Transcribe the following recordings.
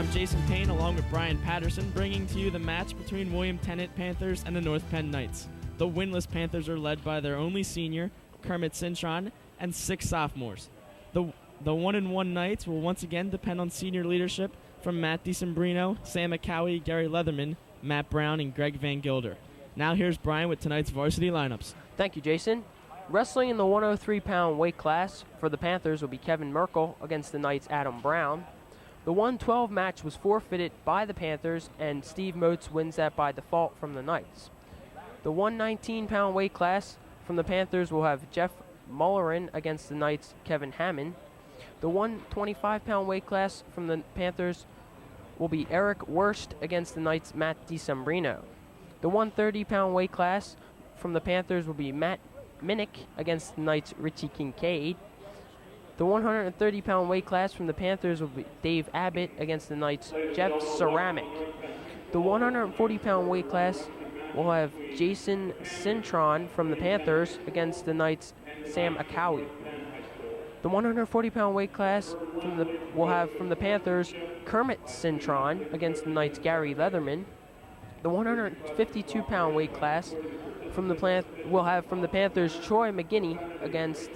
I'm Jason Payne along with Brian Patterson, bringing to you the match between William Tennent Panthers and the North Penn Knights. The winless Panthers are led by their only senior, Kermit Cintron, and 6 sophomores. The 1-1 Knights will once again depend on senior leadership from Matt DeSimbrino, Sam McCowie, Gary Leatherman, Matt Brown, and Greg Van Gilder. Now here's Brian with tonight's varsity lineups. Thank you, Jason. Wrestling in the 103-pound weight class for the Panthers will be Kevin Merkel against the Knights' Adam Brown. The 112 match was forfeited by the Panthers, and Steve Motes wins that by default from the Knights. The 119-pound weight class from the Panthers will have Jeff Mullerin against the Knights' Kevin Hammond. The 125-pound weight class from the Panthers will be Eric Wurst against the Knights' Matt DeSimbrino. The 130-pound weight class from the Panthers will be Matt Minnick against the Knights' Richie Kincaid. The 130-pound weight class from the Panthers will be Dave Abbott against the Knights' Jeff Ceramic. The 140-pound weight class will have Jason Cintron from the Panthers against the Knights' Sam McCowie. The 140-pound weight class will have from the Panthers Kermit Cintron against the Knights' Gary Leatherman. The 152-pound weight class will have from the Panthers Troy McGinney against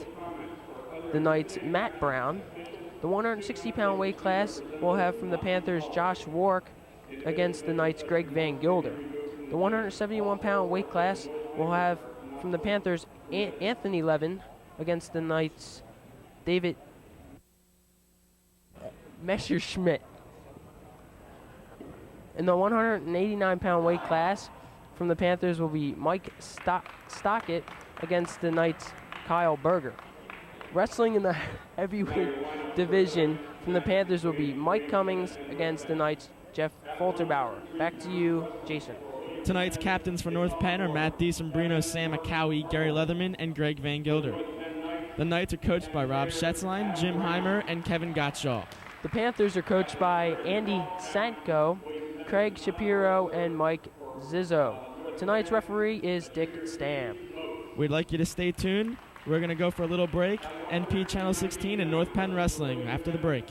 the Knights' Matt Brown. The 160-pound weight class will have from the Panthers Josh Warwick against the Knights' Greg Van Gilder. The 171-pound weight class will have from the Panthers Anthony Levin against the Knights' David Messerschmidt. In the 189-pound weight class from the Panthers will be Mike Stockett against the Knights' Kyle Berger. Wrestling in the heavyweight division from the Panthers will be Mike Cummings against the Knights' Jeff Folterbauer. Back to you, Jason. Tonight's captains for North Penn are Matt DeSimbrino, Sam McCowie, Gary Leatherman, and Greg Van Gilder. The Knights are coached by Rob Schetzline, Jim Heimer, and Kevin Gottschall. The Panthers are coached by Andy Sanko, Craig Shapiro, and Mike Zizzo. Tonight's referee is Dick Stam. We'd like you to stay tuned. We're going to go for a little break. NP Channel 16 and North Penn Wrestling after the break.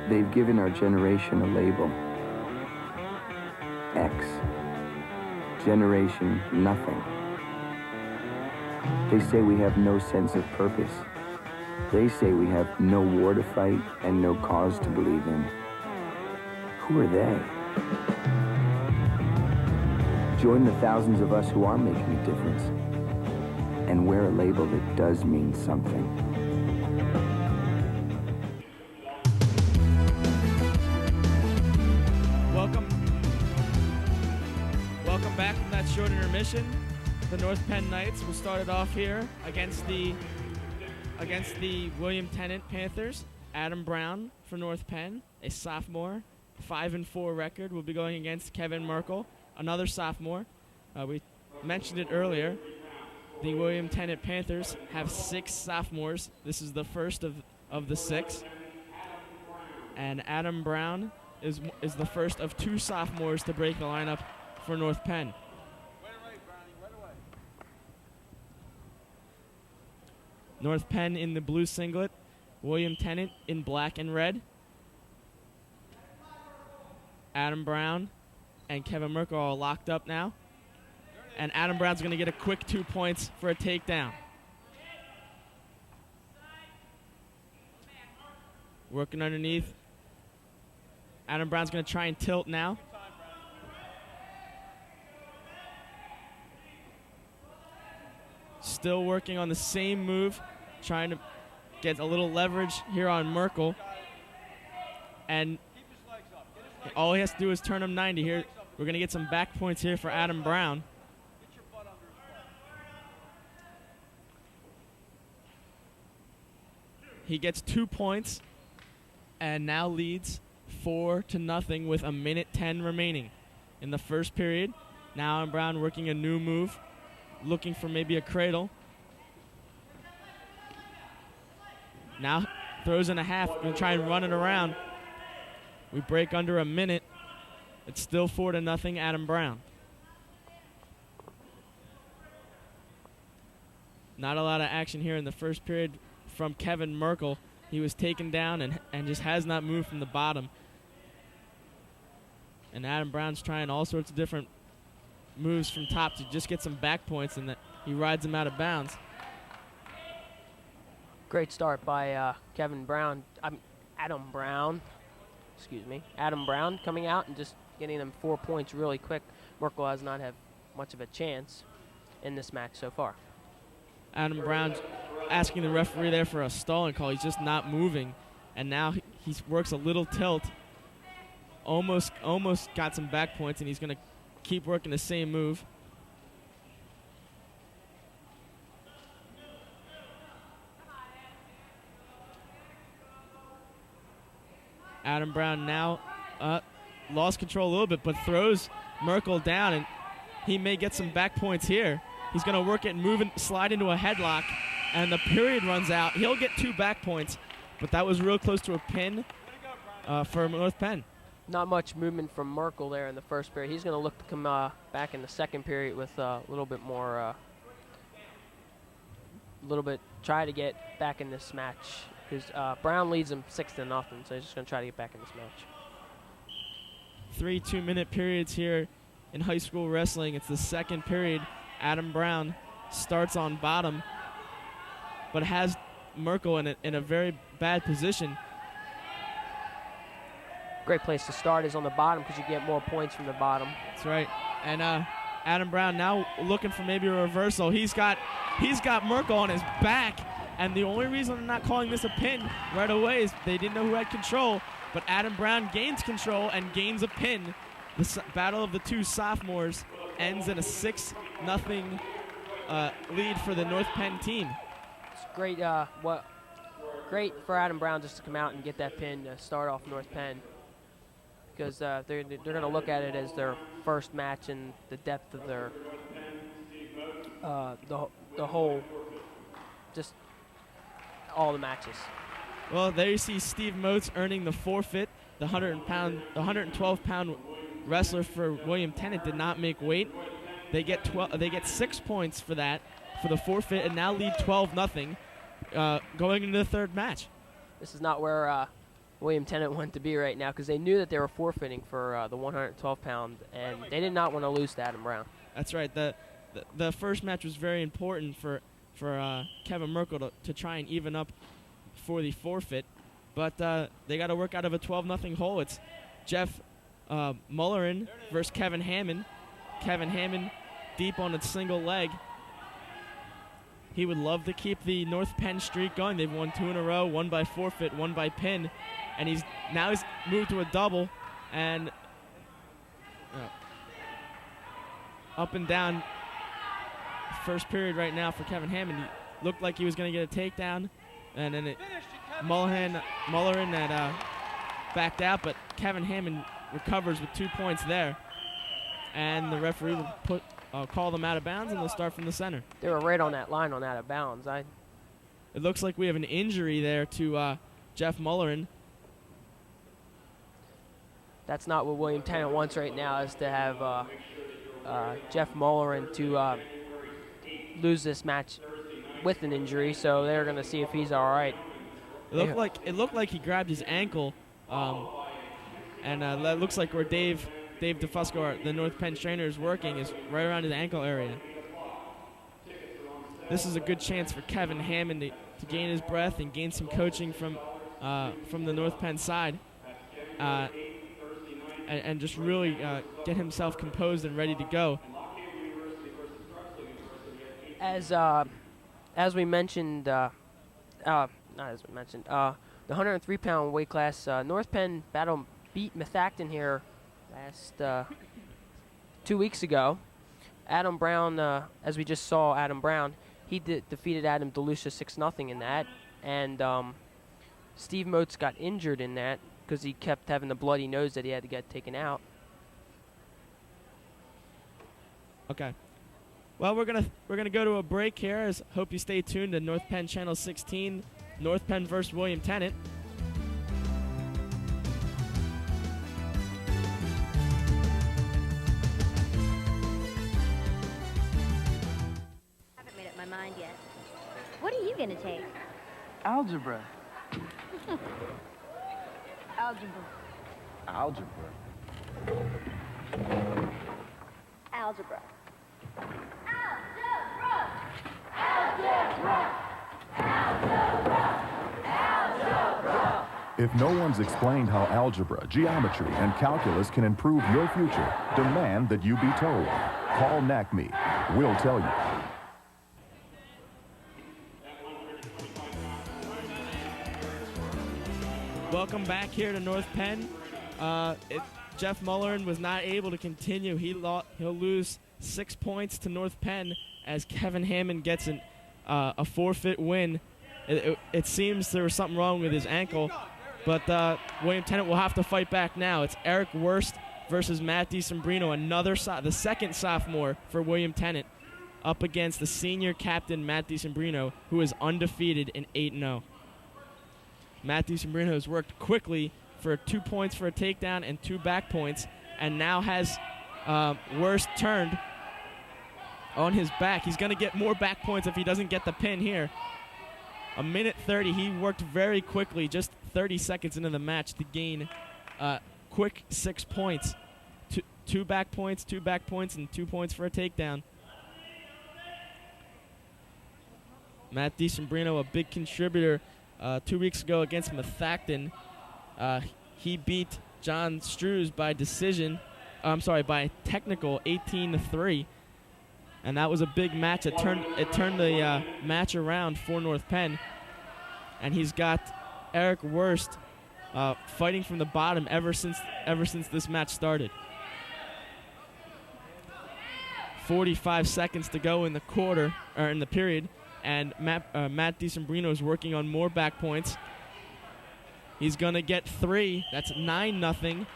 They've given our generation a label. X. Generation Nothing. They say we have no sense of purpose. They say we have no war to fight and no cause to believe in. Who are they? Join the thousands of us who are making a difference and wear a label that does mean something. Welcome back from that short intermission. The North Penn Knights will start it off here against the William Tennent Panthers. Adam Brown for North Penn, a sophomore, 5-4 record, will be going against Kevin Merkel, another sophomore. We mentioned it earlier. The William Tennent Panthers have 6 sophomores. This is the first of the 6. And Adam Brown is the first of 2 sophomores to break the lineup for North Penn. North Penn in the blue singlet, William Tennent in black and red. Adam Brown and Kevin Merkel are locked up now. And Adam Brown's going to get a quick 2 points for a takedown. Working underneath. Adam Brown's going to try and tilt now. Still working on the same move, trying to get a little leverage here on Merkel. And all he has to do is turn him 90 here. We're going to get some back points here for Adam Brown. He gets 2 points and now leads 4-0 with 1:10 remaining in the first period. Now Adam Brown working a new move, looking for maybe a cradle. Now throws in a half, going to try and run it around. We break under a minute. It's still 4-0 Adam Brown. Not a lot of action here in the first period from Kevin Merkel. He was taken down and just has not moved from the bottom. And Adam Brown's trying all sorts of different moves from top to just get some back points, and that he rides him out of bounds. Great start by Adam Brown. Adam Brown coming out and just getting them 4 points really quick. Merkel has not had much of a chance in this match so far. Adam Brown asking the referee there for a stalling call. He's just not moving, and now he works a little tilt. Almost got some back points, and he's going to keep working the same move. Adam Brown now lost control a little bit, but throws Merkel down, and he may get some back points here. He's going to work it and move and slide into a headlock, and the period runs out. He'll get 2 back points, but that was real close to a pin for North Penn. Not much movement from Merkel there in the first period. He's going to look to come back in the second period with a little bit more, try to get back in this match. Because Brown leads him 6-0, so he's just going to try to get back in this match. 3 2-minute periods here in high school wrestling. It's the second period. Adam Brown starts on bottom, but has Merkel in a very bad position. Great place to start is on the bottom because you get more points from the bottom. That's right. And Adam Brown now looking for maybe a reversal. He's got Merkel on his back, and the only reason they're not calling this a pin right away is they didn't know who had control, but Adam Brown gains control and gains a pin. The battle of the two sophomores ends in a 6-0 lead for the North Penn team. It's great. Great for Adam Brown just to come out and get that pin to start off North Penn, because they're going to look at it as their first match and the depth of their the whole, just all the matches. Well, there you see Steve Motes earning the forfeit. The 112-pound wrestler for William Tennent did not make weight. They get 6 points for that, for the forfeit, and now lead 12-0 going into the third match. This is not where William Tennent wanted to be right now, because they knew that they were forfeiting for the 112-pound, and they did not want to lose to Adam Brown. That's right. The first match was very important for Kevin Merkel to try and even up for the forfeit, but they got to work out of a 12-0 hole. It's Jeff Mullerin versus Kevin Hammond. Kevin Hammond deep on a single leg. He would love to keep the North Penn streak going. They've won 2 in a row, 1 by forfeit, 1 by pin, and he's moved to a double, and up and down first period right now for Kevin Hammond. He looked like he was going to get a takedown, and then Mullerin had backed out, but Kevin Hammond recovers with 2 points there, and the referee will call them out of bounds, and they'll start from the center. They were right on that line on out of bounds. It looks like we have an injury there to Jeff Mullerin. That's not what William Tennent wants right now, is to have Jeff Mullerin to lose this match with an injury, so they're going to see if he's all right. It looked like he grabbed his ankle, and that looks like where Dave DeFusco, the North Penn trainer, is working, is right around his ankle area. This is a good chance for Kevin Hammond to gain his breath and gain some coaching from the North Penn side, and just really get himself composed and ready to go. As we mentioned, the 103-pound weight class, North Penn beat Methacton here last 2 weeks ago. Adam Brown, as we just saw, Adam Brown, he defeated Adam DeLucia 6-0 in that, and Steve Motes got injured in that because he kept having the bloody nose that he had to get taken out. Okay. Well, we're gonna go to a break here. Hope you stay tuned to North Penn Channel 16, North Penn versus William Tennent. going to take? Algebra. Algebra. Algebra. Algebra. If no one's explained how algebra, geometry, and calculus can improve your future, demand that you be told. Call NACME. We'll tell you. Welcome back here to North Penn. Jeff Mullern was not able to continue. He'll lose 6 points to North Penn as Kevin Hammond gets a forfeit win. It seems there was something wrong with his ankle, but William Tennent will have to fight back now. It's Eric Wurst versus Matt DiSembrino, the second sophomore for William Tennent, up against the senior captain Matt DiSembrino, who is undefeated in 8-0. Matt DiSembrino has worked quickly for 2 points for a takedown and 2 back points, and now has Wurst turned on his back. He's going to get more back points if he doesn't get the pin here. 1:30. He worked very quickly, just 30 seconds into the match, to gain quick 6 points. Two back points, and 2 points for a takedown. Matt DiSembrino, a big contributor 2 weeks ago against Methacton. He beat John Strews by by technical 18-3. And that was a big match. It turned the match around for North Penn. And he's got Eric Wurst fighting from the bottom ever since this match started. 45 seconds to go in the period, and Matt DiSembrino is working on more back points. He's gonna get 3. That's 9-0.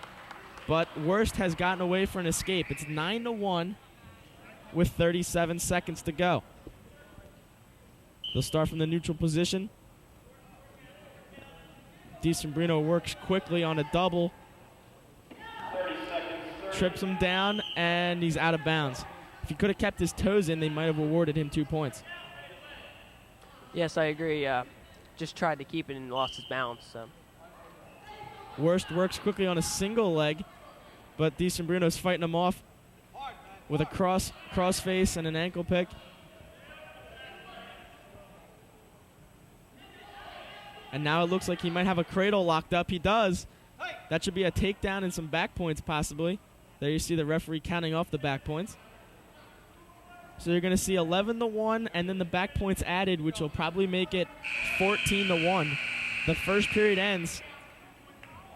But Wurst has gotten away for an escape. It's 9-1 with 37 seconds to go. They'll start from the neutral position. DiSembrino works quickly on a double. Trips him down, and he's out of bounds. If he could have kept his toes in, they might have awarded him 2 points. Yes, I agree. Just tried to keep it and lost his balance. So. Wurst works quickly on a single leg, but DiSembrino's fighting him off with a cross face and an ankle pick. And now it looks like he might have a cradle locked up. He does. That should be a takedown and some back points possibly. There you see the referee counting off the back points. So you're going to see 11-1 and then the back points added, which will probably make it 14-1. The first period ends.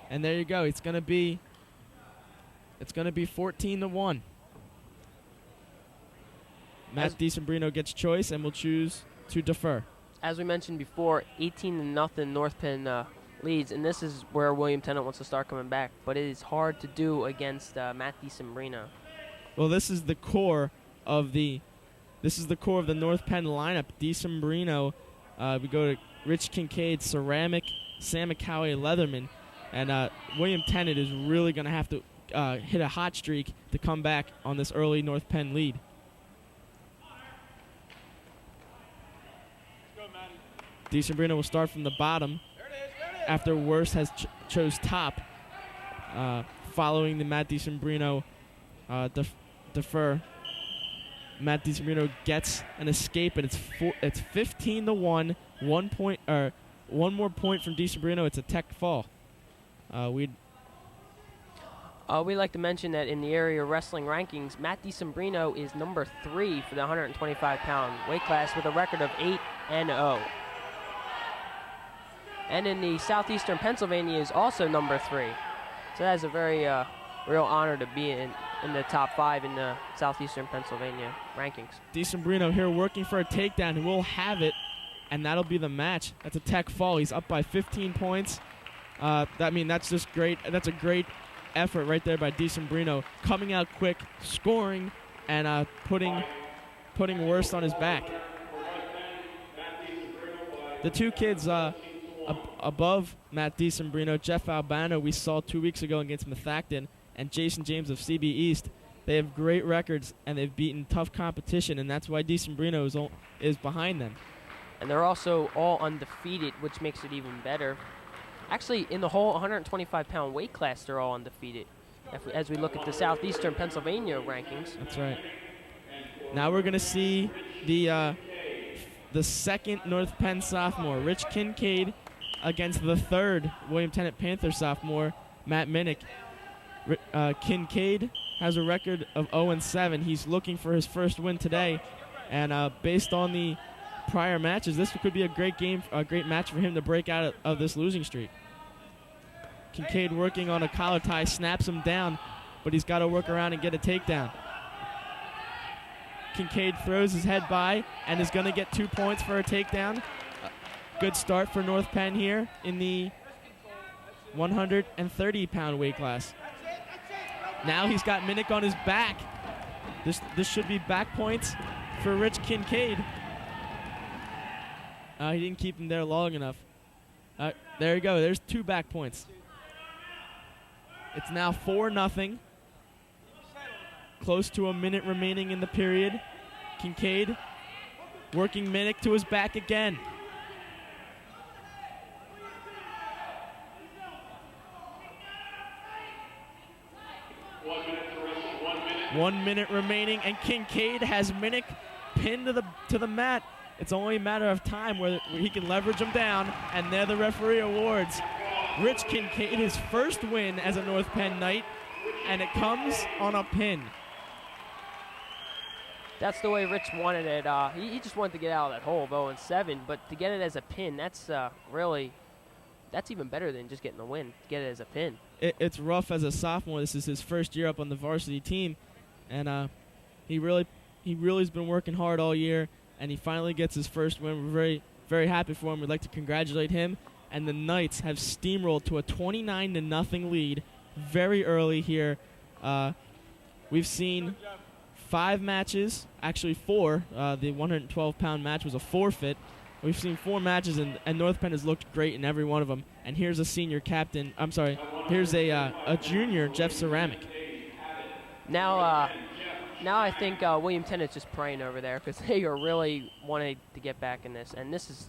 And there you go. It's going to be 14-1. Matt DiSembrino gets choice and will choose to defer. As we mentioned before, 18-0 North Penn leads, and this is where William Tennent wants to start coming back. But it is hard to do against Matt DiSembrino. Well, this is the core of the North Penn lineup. DiSembrino, we go to Rich Kincaid, Ceramic, Sam McCoway, Leatherman, and William Tennent is really going to have to hit a hot streak to come back on this early North Penn lead. DiSembrino will start from the bottom after Wurst has chose top, following the Matt DiSembrino defer. Matt DiSembrino gets an escape, and it's 15-1. 1 point, one more point from DiSembrino. It's a tech fall. We'd like to mention that in the area wrestling rankings, Matt DiSembrino is number 3 for the 125-pound weight class with a record of 8-0. And in the Southeastern Pennsylvania is also number 3. So that's a very real honor to be in the top 5 in the Southeastern Pennsylvania rankings. DiSembrino here working for a takedown. He will have it, and that'll be the match. That's a tech fall. He's up by 15 points. That's just great. That's a great effort right there by DiSembrino, coming out quick, scoring, and putting Wurst on his back. The two kids above Matt DiSembrino, Jeff Albano, we saw 2 weeks ago against Methacton, and Jason James of CB East. They have great records, and they've beaten tough competition, and that's why DiSembrino is behind them. And they're also all undefeated, which makes it even better. Actually, in the whole 125-pound weight class, they're all undefeated. As we look at the Southeastern Pennsylvania rankings. That's right. Now we're going to see the second North Penn sophomore, Rich Kincaid, against the third William Tennent Panther sophomore, Matt Minnick. Kincaid has a record of 0-7. He's looking for his first win today, and based on the prior matches, this could be a great match for him to break out of this losing streak. Kincaid working on a collar tie, snaps him down, but he's got to work around and get a takedown. Kincaid throws his head by and is going to get 2 points for a takedown. Good start for North Penn here in the 130-pound weight class. Now he's got Minnick on his back. This should be back points for Rich Kincaid. He didn't keep him there long enough. There you go. There's 2 back points. It's now 4-0. Close to a minute remaining in the period. Kincaid working Minnick to his back again. One minute remaining, and Kincaid has Minnick pinned to the mat. It's only a matter of time where he can leverage him down, and there the referee awards Rich Kincaid his first win as a North Penn Knight, and it comes on a pin. That's the way Rich wanted it. He just wanted to get out of that hole of 0-7, but to get it as a pin, that's even better than just getting the win. To get it as a pin. It's rough as a sophomore. This is his first year up on the varsity team, and he really has been working hard all year, and he finally gets his first win. We're very, very happy for him. We'd like to congratulate him. And the Knights have steamrolled to a 29-0 lead very early here. We've seen 5 matches, actually 4. The 112-pound match was a forfeit. We've seen 4 matches, and North Penn has looked great in every one of them. And here's a senior captain. I'm sorry. Here's a junior, Jeff Ceramic. Now I think William Tennant's just praying over there because they are really wanting to get back in this, and it's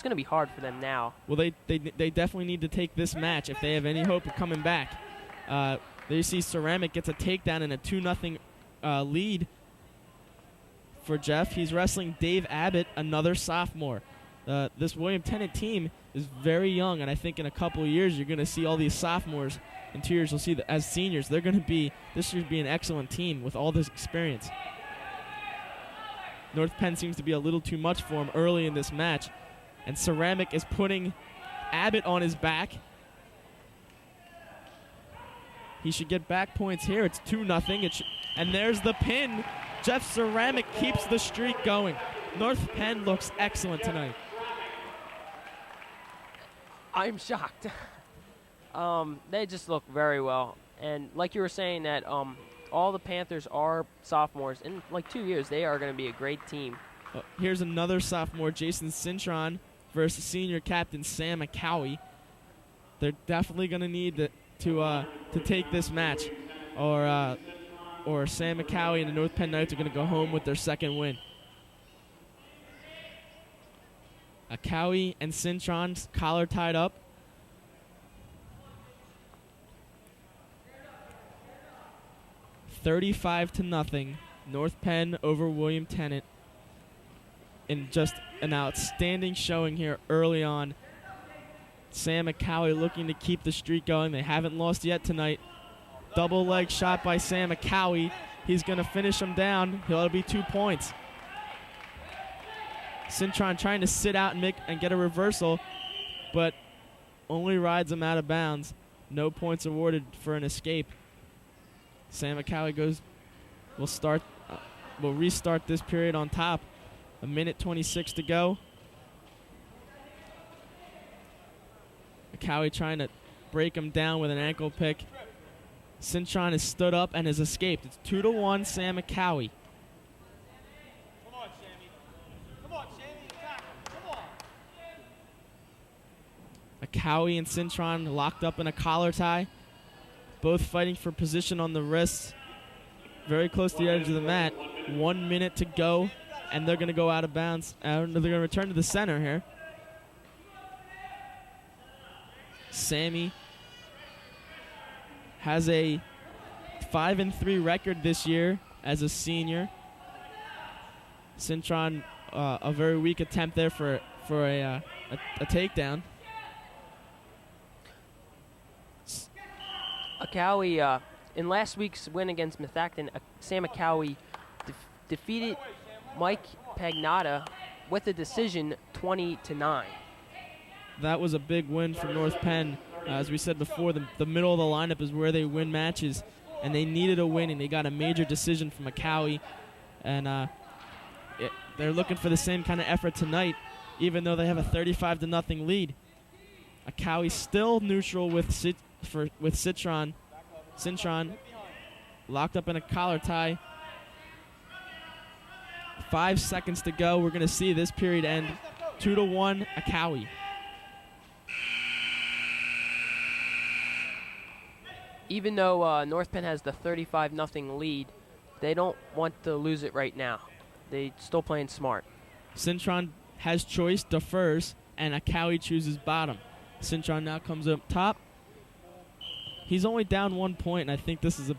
going to be hard for them now. Well, they definitely need to take this match if they have any hope of coming back. There you see Ceramic gets a takedown and a 2-0 lead for Jeff. He's wrestling Dave Abbott, another sophomore. This William Tennant team is very young, and I think in a couple of years you're going to see all these sophomores. In 2 years, you'll see that as seniors, this should be an excellent team with all this experience. North Penn seems to be a little too much for him early in this match, and Ceramic is putting Abbott on his back. He should get back points here. It's 2-0, and there's the pin. Jeff Ceramic keeps the streak going. North Penn looks excellent tonight. I'm shocked. They just look very well. And like you were saying that all the Panthers are sophomores. In like 2 years, they are going to be a great team. Here's another sophomore, Jason Cintron, versus senior captain Sam McCowie. They're definitely going to need to take this match, or Sam McCowie and the North Penn Knights are going to go home with their second win. McCowie and Cintron's collar tied up. $35-0, North Penn over William Tennant, in just an outstanding showing here early on. Sam McCowie looking to keep the streak going. They haven't lost yet tonight. Double leg shot by Sam McCowie. He's going to finish him down. He'll be 2 points. Cintron trying to sit out and get a reversal, but only rides him out of bounds. No points awarded for an escape. Sam McCowie will restart this period on top. 1:26 to go. McCowie trying to break him down with an ankle pick. Cintron has stood up and has escaped. It's 2-1, Sam McCowie. Come on, Sammy. Come on, Sammy. Attack. Come on. McCowie and Cintron locked up in a collar tie. Both fighting for position on the wrists. Very close to the edge of the mat. 1 minute to go and they're going to go out of bounds. They're going to return to the center here. Sammy has a 5-3 record this year as a senior. Cintron, a very weak attempt there for a takedown. Akawi, in last week's win against Methacton, Sam Akawi defeated Mike Pagnotta with a decision 20-9. That was a big win for North Penn. As we said before, the middle of the lineup is where they win matches, and they needed a win, and they got a major decision from Akawi. And they're looking for the same kind of effort tonight, even though they have a 35-0 lead. Akawi still neutral with Cintron. Cintron locked up in a collar tie. 5 seconds to go. We're going to see this period end 2-1 Akawi. Even though North Penn has the 35-0 lead, they don't want to lose it right now. They're still playing smart. Cintron has choice, defers, and Akawi chooses bottom. Cintron now comes up top. He's only down 1 point, and I think this is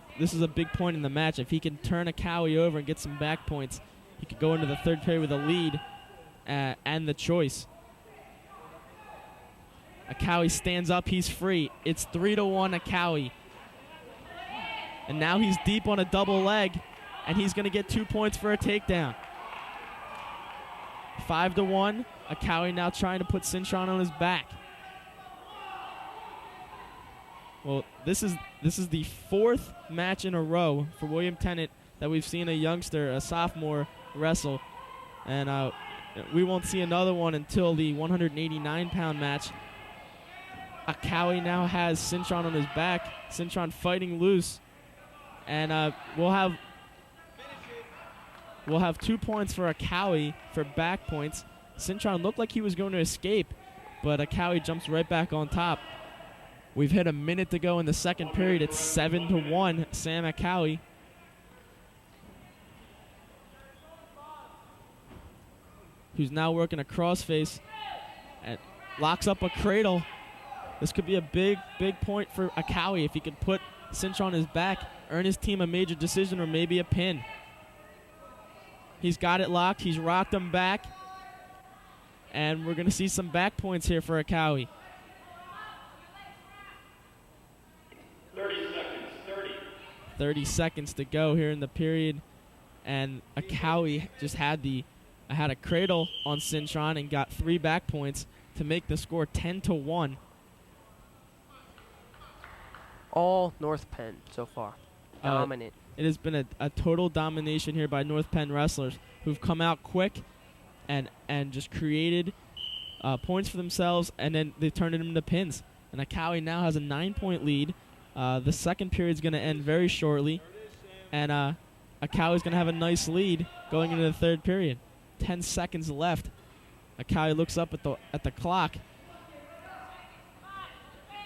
a big point in the match. If he can turn Akawi over and get some back points, he could go into the third period with a lead and the choice. Akawi stands up. He's free. It's 3-1 Akawi. And now he's deep on a double leg, and he's going to get 2 points for a takedown. 5-1. Akawi now trying to put Cintron on his back. Well, this is the 4th match in a row for William Tennent that we've seen a youngster, a sophomore, wrestle. And we won't see another one until the 189-pound match. Akawi now has Cintron on his back. Cintron fighting loose. And we'll have 2 points for Akawi for back points. Cintron looked like he was going to escape, but Akawi jumps right back on top. We've hit a minute to go in the second period. It's 7-1 Sam Akawi. Who's now working a crossface and locks up a cradle. This could be a big point for Akawi if he could put Cintron on his back, earn his team a major decision or maybe a pin. He's got it locked. He's rocked him back. And we're going to see some back points here for Akawi. 30 seconds to go here in the period. And Akawi just had a cradle on Cintron and got 3 back points to make the score 10-1. All North Penn so far. Dominant. It has been a total domination here by North Penn wrestlers who've come out quick and just created points for themselves, and then they've turned it into pins. And Akawi now has a 9-point lead. The second period is going to end very shortly, and Akawi's going to have a nice lead going into the third period. 10 seconds left. Akawi looks up at the clock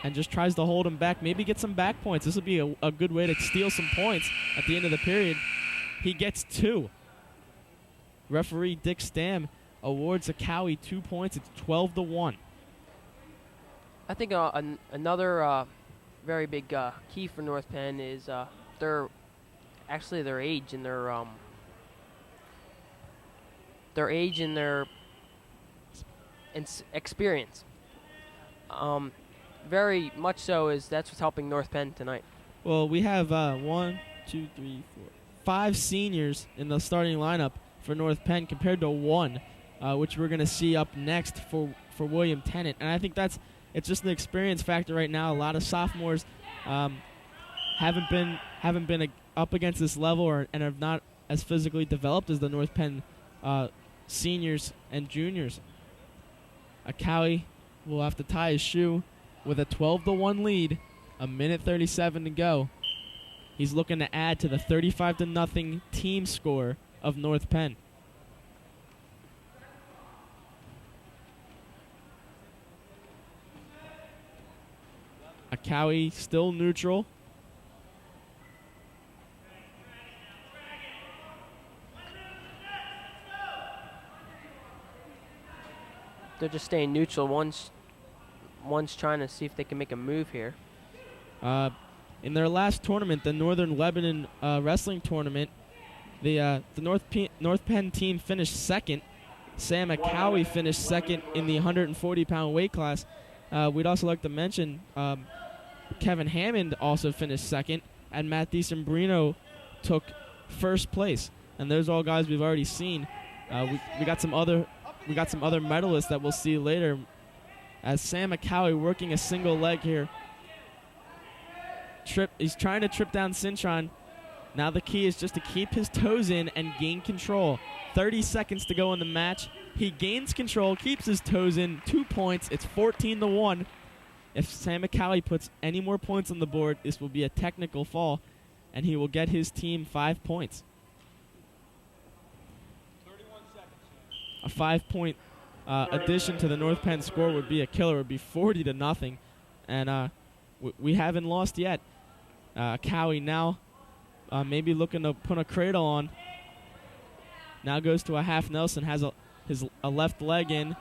and just tries to hold him back, maybe get some back points. This will be a good way to steal some points at the end of the period. He gets 2. Referee Dick Stam awards Akawi 2 points. It's 12-1. I think another very big key for North Penn is their age and their experience. Very much so that's what's helping North Penn tonight. Well, we have 5 seniors in the starting lineup for North Penn compared to 1, which we're going to see up next for William Tennent. And I think it's just an experience factor right now. A lot of sophomores haven't been up against this level and are not as physically developed as the North Penn seniors and juniors. Akawi will have to tie his shoe with a 12-1 lead, a minute 37 to go. He's looking to add to the 35-0 team score of North Penn. Akawi still neutral. they're just staying neutral. One's trying to see if they can make a move here. In their last tournament, the Northern Lebanon wrestling tournament, the North Penn team finished second. Sam Akawi finished second in the 140-pound weight class. We'd also like to mention Kevin Hammond also finished second, and Matt DiSembrino took first place. And those are all guys we've already seen. We got some other medalists that we'll see later. As Sam Akawi working a single leg here. He's trying to trip down Cintron. Now the key is just to keep his toes in and gain control. 30 seconds to go in the match. He gains control, keeps his toes in, 2 points. It's 14-1. If Sam Akawi puts any more points on the board, this will be a technical fall, and he will get his team 5 points. 31 seconds. A 5-point addition to the North Penn score would be a killer. It would be 40-0, and we haven't lost yet. Akawi now maybe looking to put a cradle on. Now goes to a half Nelson, has a left leg in,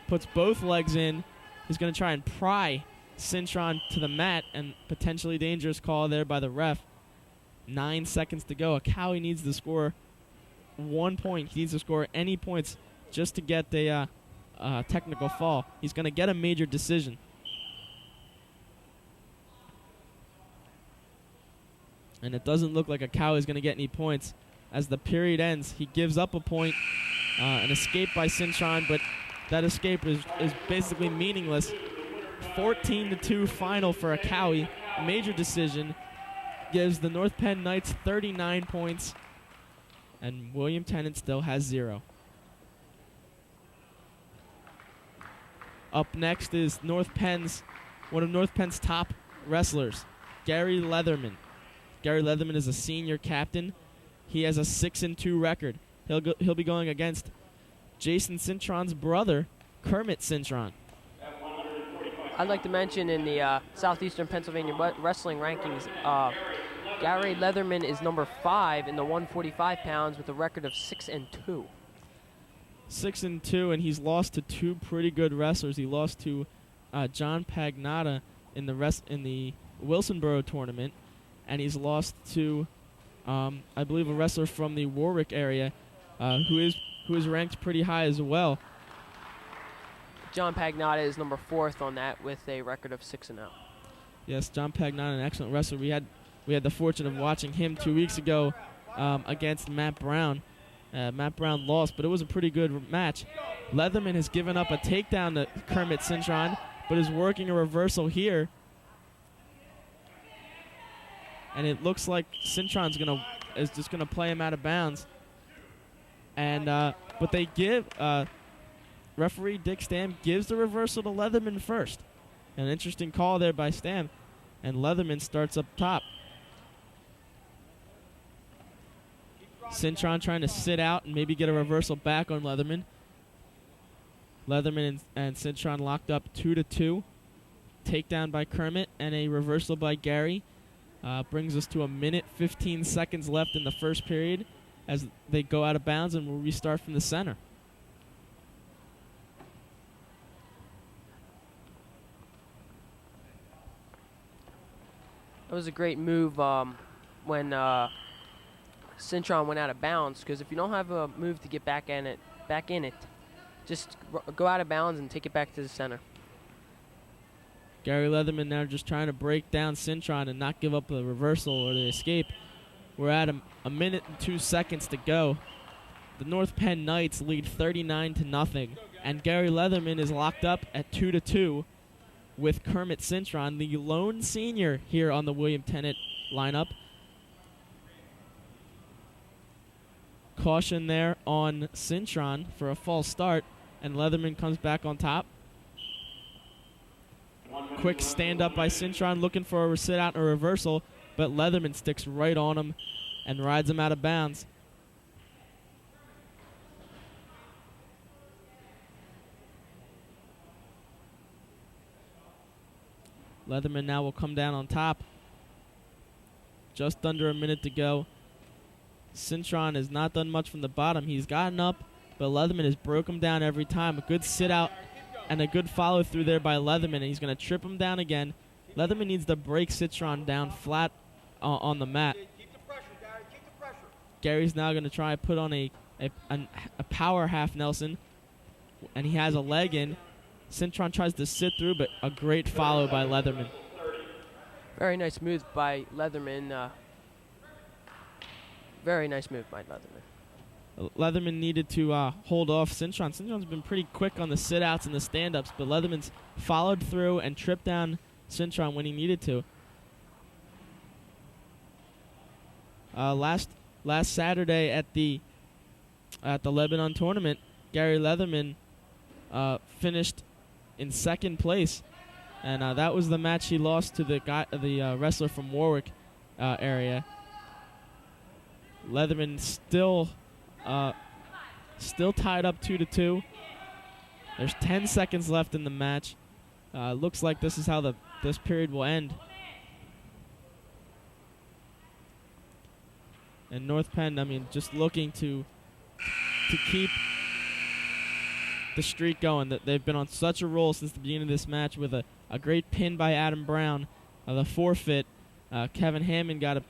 puts both legs in. He's going to try and pry Cintron to the mat, and potentially dangerous call there by the ref. 9 seconds to go. Akawi needs to score 1 point. He needs to score any points just to get the technical fall. He's going to get a major decision. And it doesn't look like Akawi is going to get any points. As the period ends, he gives up a point. An escape by Cintron, but that escape is basically meaningless. 14-2 final for Akawi. Major decision. Gives the North Penn Knights 39 points. And William Tennent still has 0. Up next is one of North Penn's top wrestlers, Gary Leatherman. Gary Leatherman is a senior captain. He has a 6-2 record. He'll be going against Jason Cintron's brother, Kermit Cintron. I'd like to mention in the Southeastern Pennsylvania wrestling rankings, Gary Leatherman is number 5 in the 145 pounds with a record of 6-2. 6-2, and he's lost to 2 pretty good wrestlers. He lost to John Pagnotta in the Wilsonboro tournament, and he's lost to I believe a wrestler from the Warwick area who is ranked pretty high as well. John Pagnotta is number 4th on that with a record of 6-0. Yes, John Pagnotta, an excellent wrestler. We had the fortune of watching him 2 weeks ago against Matt Brown. Matt Brown lost, but it was a pretty good match. Leatherman has given up a takedown to Kermit Cintron, but is working a reversal here. And it looks like Cintron's is just gonna play him out of bounds. And but they give referee Dick Stam gives the reversal to Leatherman first. An interesting call there by Stam, and Leatherman starts up top. Cintron trying to sit out and maybe get a reversal back on Leatherman. Leatherman and Cintron locked up 2-2. Takedown by Kermit and a reversal by Gary. Brings us to 1:15 seconds left in the first period as they go out of bounds, and we'll restart from the center. That was a great move when Cintron went out of bounds, because if you don't have a move to get back in it, just go out of bounds and take it back to the center. Gary Leatherman now just trying to break down Cintron and not give up the reversal or the escape. We're at a minute and 2 seconds to go. The North Penn Knights lead 39-0, and Gary Leatherman is locked up at 2-2 with Kermit Cintron, the lone senior here on the William Tennent lineup. Caution there on Cintron for a false start, and Leatherman comes back on top. Quick stand-up by Cintron, looking for a sit-out and a reversal, but Leatherman sticks right on him and rides him out of bounds. Leatherman now will come down on top. Just under a minute to go. Cintron has not done much from the bottom. He's gotten up but Leatherman has broke him down every time. A good sit-out and a good follow-through there by Leatherman, and he's going to trip him down again. Leatherman needs to break Citron down flat on the mat. Keep the pressure, Gary. Keep the pressure. Gary's now going to try to put on a power half Nelson, and he has a leg in. Citron tries to sit through, but a great follow by Leatherman. Very nice move by Leatherman. Very nice move by Leatherman. Leatherman needed to hold off Citron. Citron's been pretty quick on the sit-outs and the stand-ups, but Leatherman's followed through and tripped down Citron when he needed to. Last Saturday at the Lebanon tournament, Gary Leatherman finished in second place, and that was the match he lost to the wrestler from Warwick area. Leatherman still tied up 2-2. There's 10 seconds left in the match. Looks like this is how this period will end. And North Penn, I mean, just looking to keep the streak going. That they've been on such a roll since the beginning of this match with a great pin by Adam Brown. The forfeit, Kevin Hammond got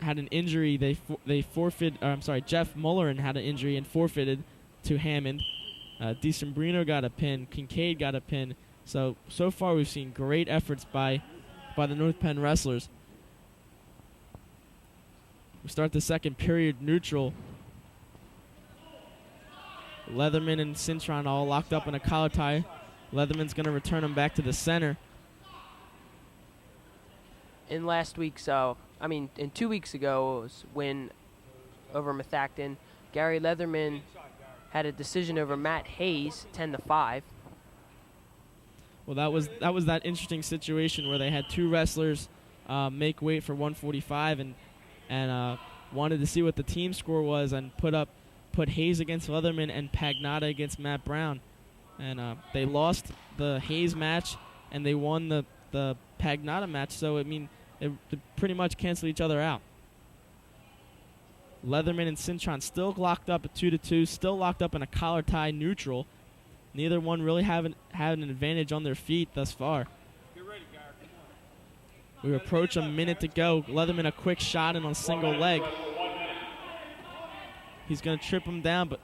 had an injury. They forfeited. Jeff Mullerin had an injury and forfeited to Hammond. DeSembrino got a pin. Kincaid got a pin. So far we've seen great efforts by the North Penn wrestlers. We start the second period neutral. Leatherman and Citron all locked up in a collar tie. Leatherman's going to return him back to the center. In 2 weeks ago's win over Methacton, Gary Leatherman had a decision over Matt Hayes, 10-5. Well, that was that interesting situation where they had two wrestlers make weight for 145 and wanted to see what the team score was and put Hayes against Leatherman and Pagnotta against Matt Brown. And they lost the Hayes match and they won the Pagnotta match, so I mean they pretty much cancel each other out. Leatherman and Citron still locked up at 2-2, still locked up in a collar tie neutral. Neither one really have an advantage on their feet thus far. Get ready, Gary. We approach a minute to go. Leatherman a quick shot in on a single leg. He's going to trip him down, but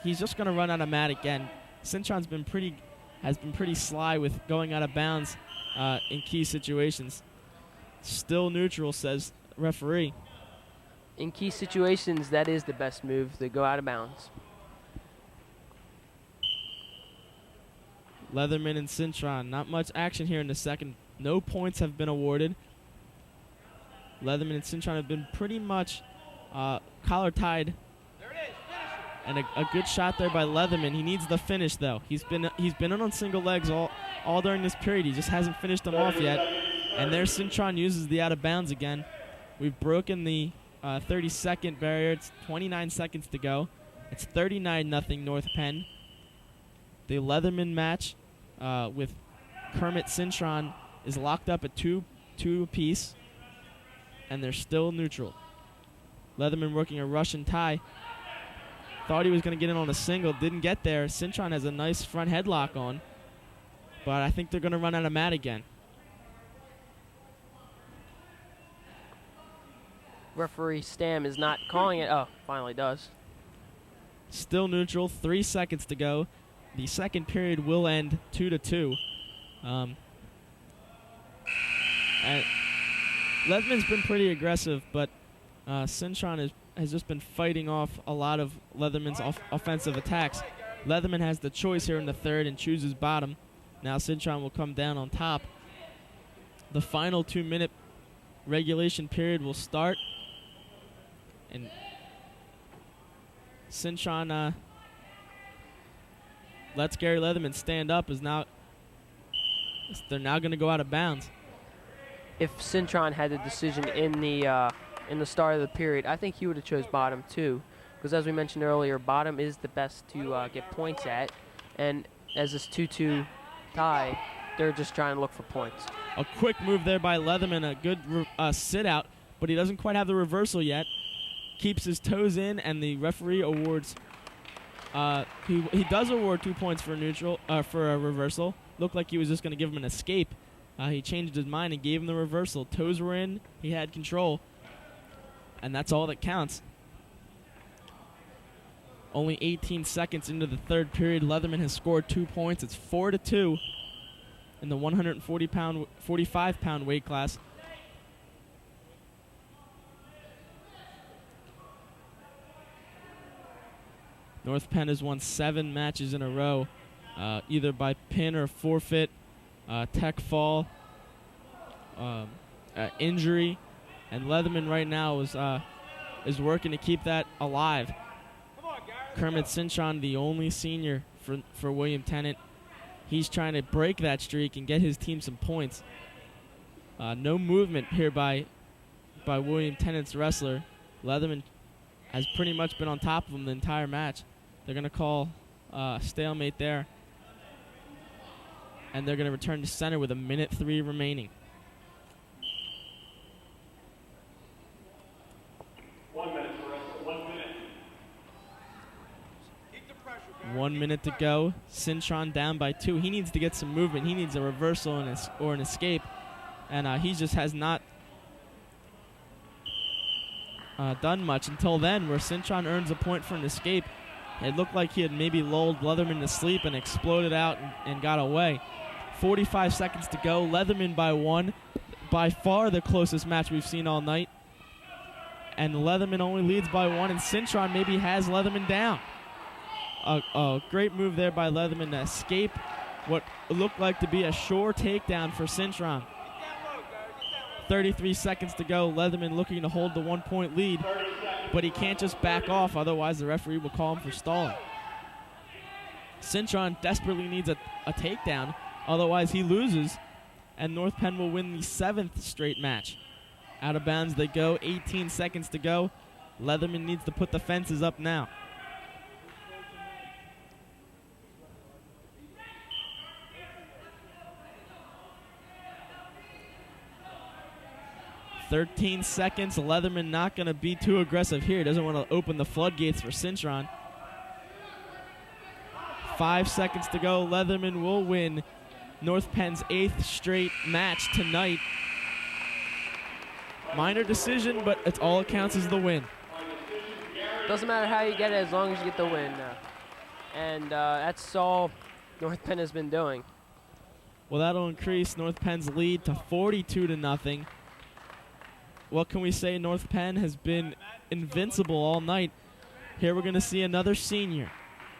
he's just going to run out of mat again. Citron's has been pretty sly with going out of bounds in key situations. Still neutral, says referee. In key situations, that is the best move, to go out of bounds. Leatherman and Citron, not much action here in the second. No points have been awarded. Leatherman and Citron have been pretty much collar tied. There it is. Finish it. And a good shot there by Leatherman. He needs the finish though. He's been in on single legs all during this period. He just hasn't finished them off yet. And there Citron uses the out of bounds again. We've broken the 30-second barrier. It's 29 seconds to go. It's 39-0 North Penn. The Leatherman match with Kermit Citron is locked up at 2 apiece, and they're still neutral. Leatherman working a Russian tie. Thought he was going to get in on a single, didn't get there. Citron has a nice front headlock on, but I think they're going to run out of mat again. Referee Stam is not calling it. Oh, finally does. Still neutral, 3 seconds to go. The second period will end 2-2. And Leatherman's been pretty aggressive, but Citron has just been fighting off a lot of Leatherman's offensive attacks. Leatherman has the choice here in the third and chooses bottom. Now Citron will come down on top. The final 2-minute regulation period will start. And Citron lets Gary Leatherman stand up. They're now going to go out of bounds. If Citron had the decision in the start of the period, I think he would have chose bottom too, because as we mentioned earlier, bottom is the best to get points at, and as this 2-2 tie, they're just trying to look for points. A quick move there by Leatherman, a good sit out, but he doesn't quite have the reversal yet. keeps his toes in, and the referee awards. He does award 2 points for a reversal. Looked like he was just going to give him an escape. He changed his mind and gave him the reversal. Toes were in. He had control. And that's all that counts. Only 18 seconds into the third period, Leatherman has scored 2 points. It's 4-2 in the 45-pound weight class. North Penn has won 7 matches in a row, either by pin or forfeit, tech fall, injury, and Leatherman right now is working to keep that alive. Kermit Cinchon, the only senior for William Tennent, he's trying to break that streak and get his team some points. No movement here by William Tennent's wrestler. Leatherman has pretty much been on top of him the entire match. They're going to call stalemate there. And they're going to return to center with 1:03 remaining. 1 minute to wrestle. 1 minute. Keep the pressure, Barry. 1 minute to go. Cinchon down by 2. He needs to get some movement. He needs a reversal or an escape. And he just has not done much until then, where Cinchon earns a point for an escape. It looked like he had maybe lulled Leatherman to sleep and exploded out and got away. 45 seconds to go. Leatherman by 1. By far the closest match we've seen all night. And Leatherman only leads by 1, and Cinchon maybe has Leatherman down. A great move there by Leatherman to escape what looked like to be a sure takedown for Cinchon. 33 seconds to go. Leatherman looking to hold the 1-point lead, but he can't just back off, otherwise the referee will call him for stalling. Cinchon desperately needs a takedown, otherwise he loses, and North Penn will win the 7th straight match. Out of bounds they go, 18 seconds to go. Leatherman needs to put the fences up now. "13 seconds. Leatherman not going to be too aggressive here. Doesn't want to open the floodgates for Cinchon. 5 seconds to go. Leatherman will win North Penn's 8th straight match tonight. Minor decision, but it's all it counts is the win. Doesn't matter how you get it as long as you get the win. And that's all North Penn has been doing. Well, that'll increase North Penn's lead to 42-0. What can we say? North Penn has been invincible all night. Here we're going to see another senior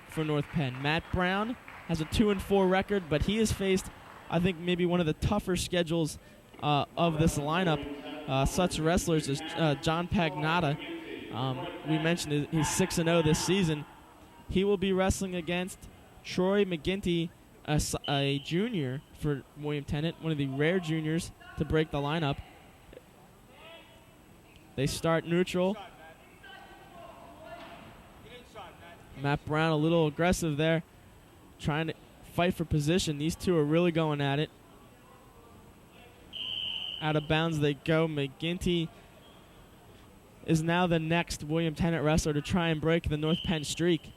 for North Penn. Matt Brown has a 2-4 record, but he has faced, I think, maybe one of the tougher schedules of this lineup. Such wrestlers as John Pagnotta. We mentioned he's 6-0 this season. He will be wrestling against Troy McGinty, a junior for William Tennent, one of the rare juniors to break the lineup. They start neutral. Matt Brown a little aggressive there, trying to fight for position. These two are really going at it. Out of bounds they go. McGinty is now the next William Tennent wrestler to try and break the North Penn streak,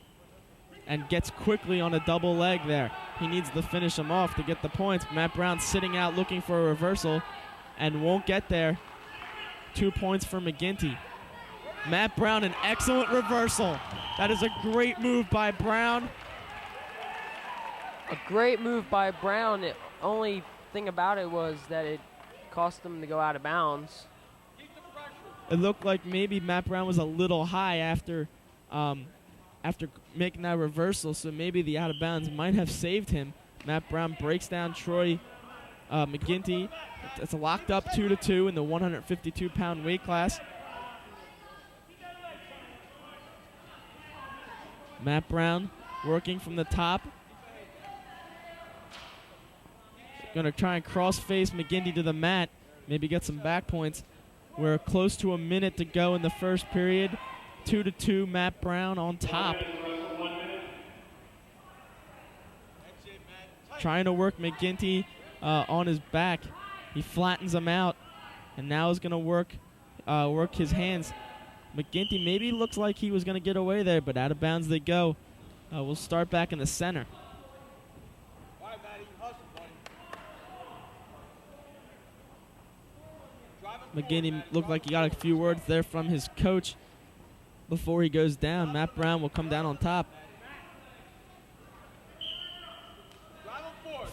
and gets quickly on a double leg there. He needs to finish him off to get the points. Matt Brown sitting out looking for a reversal and won't get there. 2 points for McGinty. Matt Brown, an excellent reversal. That is a great move by Brown. A great move by Brown. The only thing about it was that it cost him to go out of bounds. It looked like maybe Matt Brown was a little high after making that reversal, so maybe the out of bounds might have saved him. Matt Brown breaks down Troy McGinty. It's locked up 2-2 in the 152-pound weight class. Matt Brown working from the top. Going to try and cross-face McGinty to the mat. Maybe get some back points. We're close to a minute to go in the first period. 2-2, Matt Brown on top. Trying to work McGinty on his back. He flattens him out, and now is going to work his hands. McGinty maybe looks like he was going to get away there, but out of bounds they go. We'll start back in the center. All right, Matty, hustle, buddy. McGinty looked like he got a few words there from his coach before he goes down. Matt Brown will come down on top.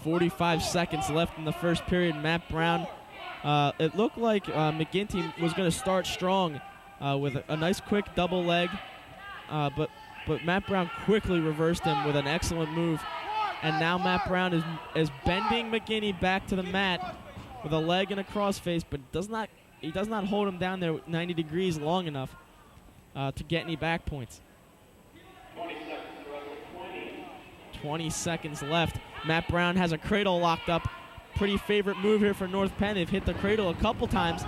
45 seconds left in the first period. Matt Brown, it looked like McGinty was going to start strong with a nice quick double leg, but Matt Brown quickly reversed him with an excellent move. And now Matt Brown is bending McGinty back to the mat with a leg and a crossface, but he does not hold him down there 90 degrees long enough to get any back points. 20 seconds left. Matt Brown has a cradle locked up. Pretty favorite move here for North Penn. They've hit the cradle a couple times.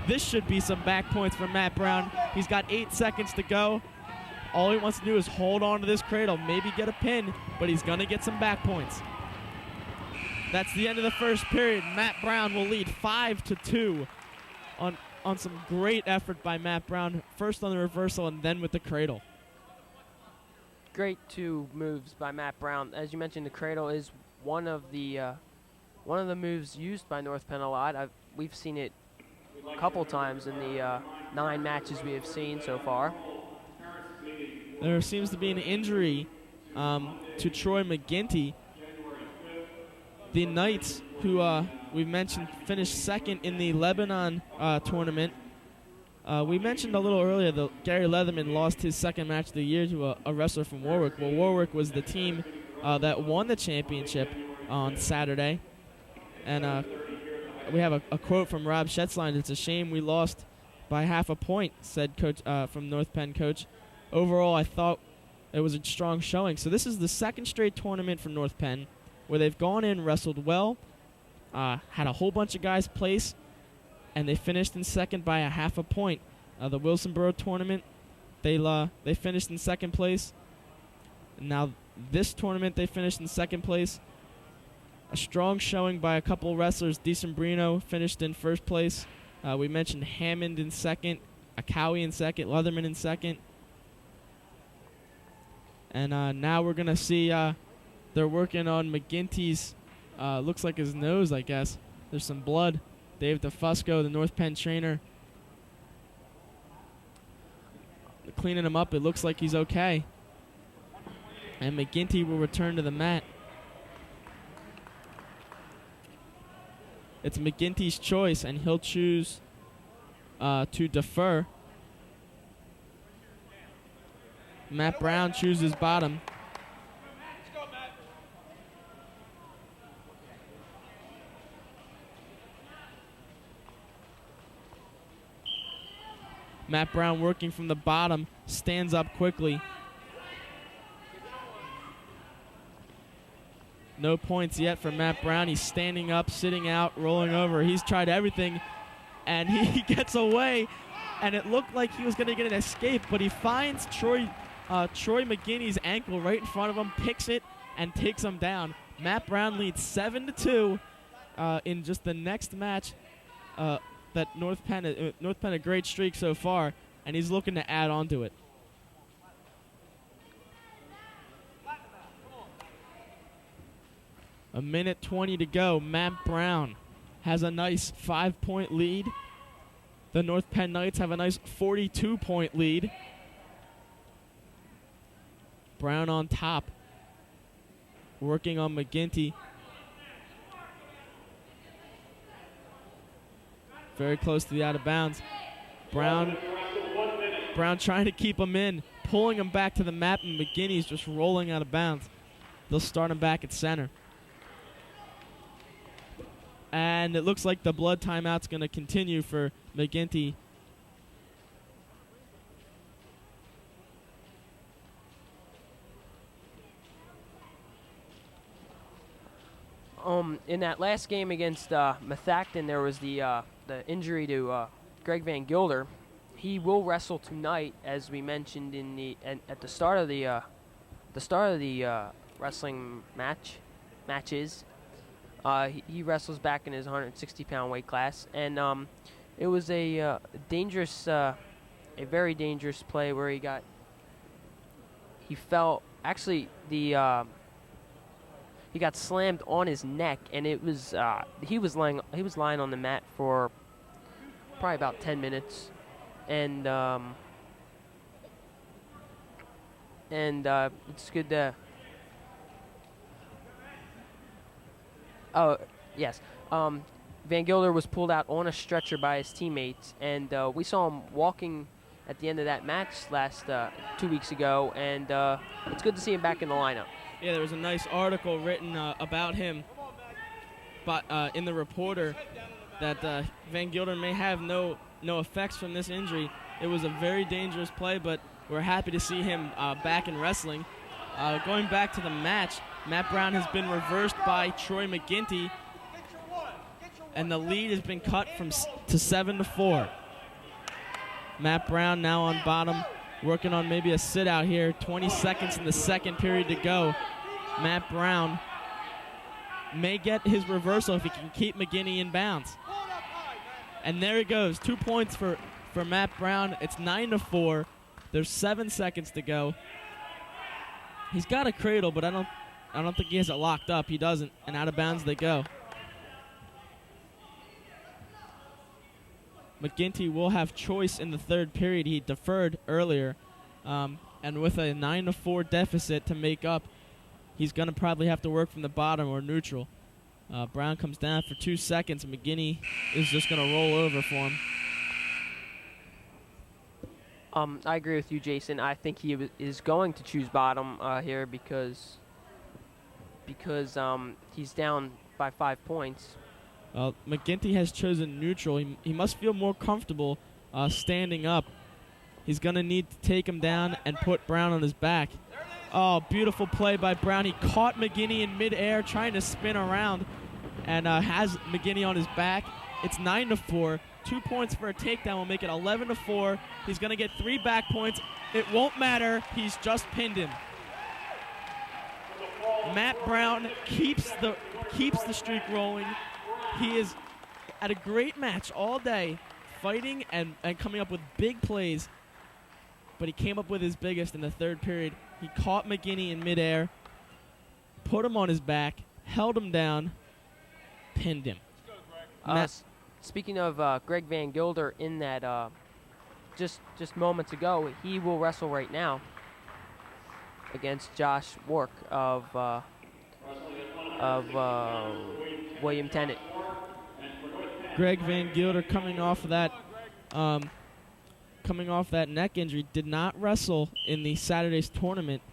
This should be some back points for Matt Brown. He's got 8 seconds to go. All he wants to do is hold on to this cradle, maybe get a pin, but he's going to get some back points. That's the end of the first period. Matt Brown will lead 5-2 on some great effort by Matt Brown, first on the reversal and then with the cradle. Great 2 moves by Matt Brown. As you mentioned, the cradle is one of the moves used by North Penn a lot. We've seen it a couple times in the 9 matches we have seen so far. There seems to be an injury to Troy McGinty. The Knights, who we mentioned finished second in the Lebanon tournament. We mentioned a little earlier that Gary Leatherman lost his second match of the year to a wrestler from Warwick. Well, Warwick was the team that won the championship on Saturday. And we have a quote from Rob Schetzline. "It's a shame we lost by half a point," said coach from North Penn coach. "Overall, I thought it was a strong showing." So this is the second straight tournament for North Penn where they've gone in, wrestled well, had a whole bunch of guys place, and they finished in second by a half a point. The Wilsonboro tournament, they finished in second place. Now this tournament, they finished in second place. A strong showing by a couple wrestlers. DeSombrino finished in first place. We mentioned Hammond in second, Akawi in second, Leatherman in second. And now we're going to see they're working on McGinty's, looks like his nose, I guess. There's some blood. Dave DeFusco, the North Penn trainer, cleaning him up. It looks like he's okay. And McGinty will return to the mat. It's McGinty's choice, and he'll choose to defer. Matt Brown chooses bottom. Let's go, Matt. Matt Brown working from the bottom, stands up quickly. No points yet for Matt Brown. He's standing up, sitting out, rolling over. He's tried everything, and he gets away. And it looked like he was going to get an escape, but he finds Troy McGinty's ankle right in front of him, picks it, and takes him down. Matt Brown leads 7-2 in just the next match. That North Penn a great streak so far, and he's looking to add on to it. A minute 20 to go. Matt Brown has a nice 5-point lead. The North Penn Knights have a nice 42-point lead. Brown on top, working on McGinty. Very close to the out of bounds. Brown trying to keep him in, pulling him back to the mat, and McGinty's just rolling out of bounds. They'll start him back at center. And it looks like the blood timeout's going to continue for McGinty. In that last game against Methacton, there was the injury to Greg Van Gilder. He will wrestle tonight, as we mentioned at the start of the wrestling matches. He wrestles back in his 160-pound weight class, and it was a dangerous a very dangerous play where he fell. Actually, he got slammed on his neck, and it was he was lying on the mat for probably about 10 minutes, and it's good to. Oh yes, Van Gilder was pulled out on a stretcher by his teammates, and we saw him walking at the end of that match last 2 weeks ago, and it's good to see him back in the lineup. Yeah, there was a nice article written about him, but in the Reporter, that Van Gilder may have no effects from this injury. It was a very dangerous play, but we're happy to see him back in wrestling. Going back to the match, Matt Brown has been reversed by Troy McGinty, and the lead has been cut to 7-4. Matt Brown now on bottom, working on maybe a sit-out here. 20 seconds in the second period to go. Matt Brown may get his reversal if he can keep McGinty in bounds. And there he goes. 2 points for Matt Brown. It's 9-4. There's 7 seconds to go. He's got a cradle, but I don't think he has it locked up. He doesn't, and out of bounds they go. McGinty will have choice in the third period. He deferred earlier, and with a 9-4 deficit to make up, he's going to probably have to work from the bottom or neutral. Brown comes down for 2 seconds, and McGinty is just going to roll over for him. I agree with you, Jason. I think he is going to choose bottom here because he's down by 5 points. McGinty has chosen neutral. He must feel more comfortable standing up. He's going to need to take him down and put Brown on his back. Oh, beautiful play by Brown. He caught McGinty in midair trying to spin around and has McGinty on his back. It's 9-4. 2 points for a takedown will make it 11-4. He's going to get 3 back points. It won't matter. He's just pinned him. Matt Brown keeps the streak rolling. He is at a great match all day, fighting and coming up with big plays. But he came up with his biggest in the third period. He caught McGinty in midair, put him on his back, held him down, pinned him. Speaking of Greg Van Gilder, in that just moments ago, he will wrestle right now against Josh Wark of William Tennent. Greg Van Gilder coming off that neck injury, did not wrestle in the Saturday's tournament,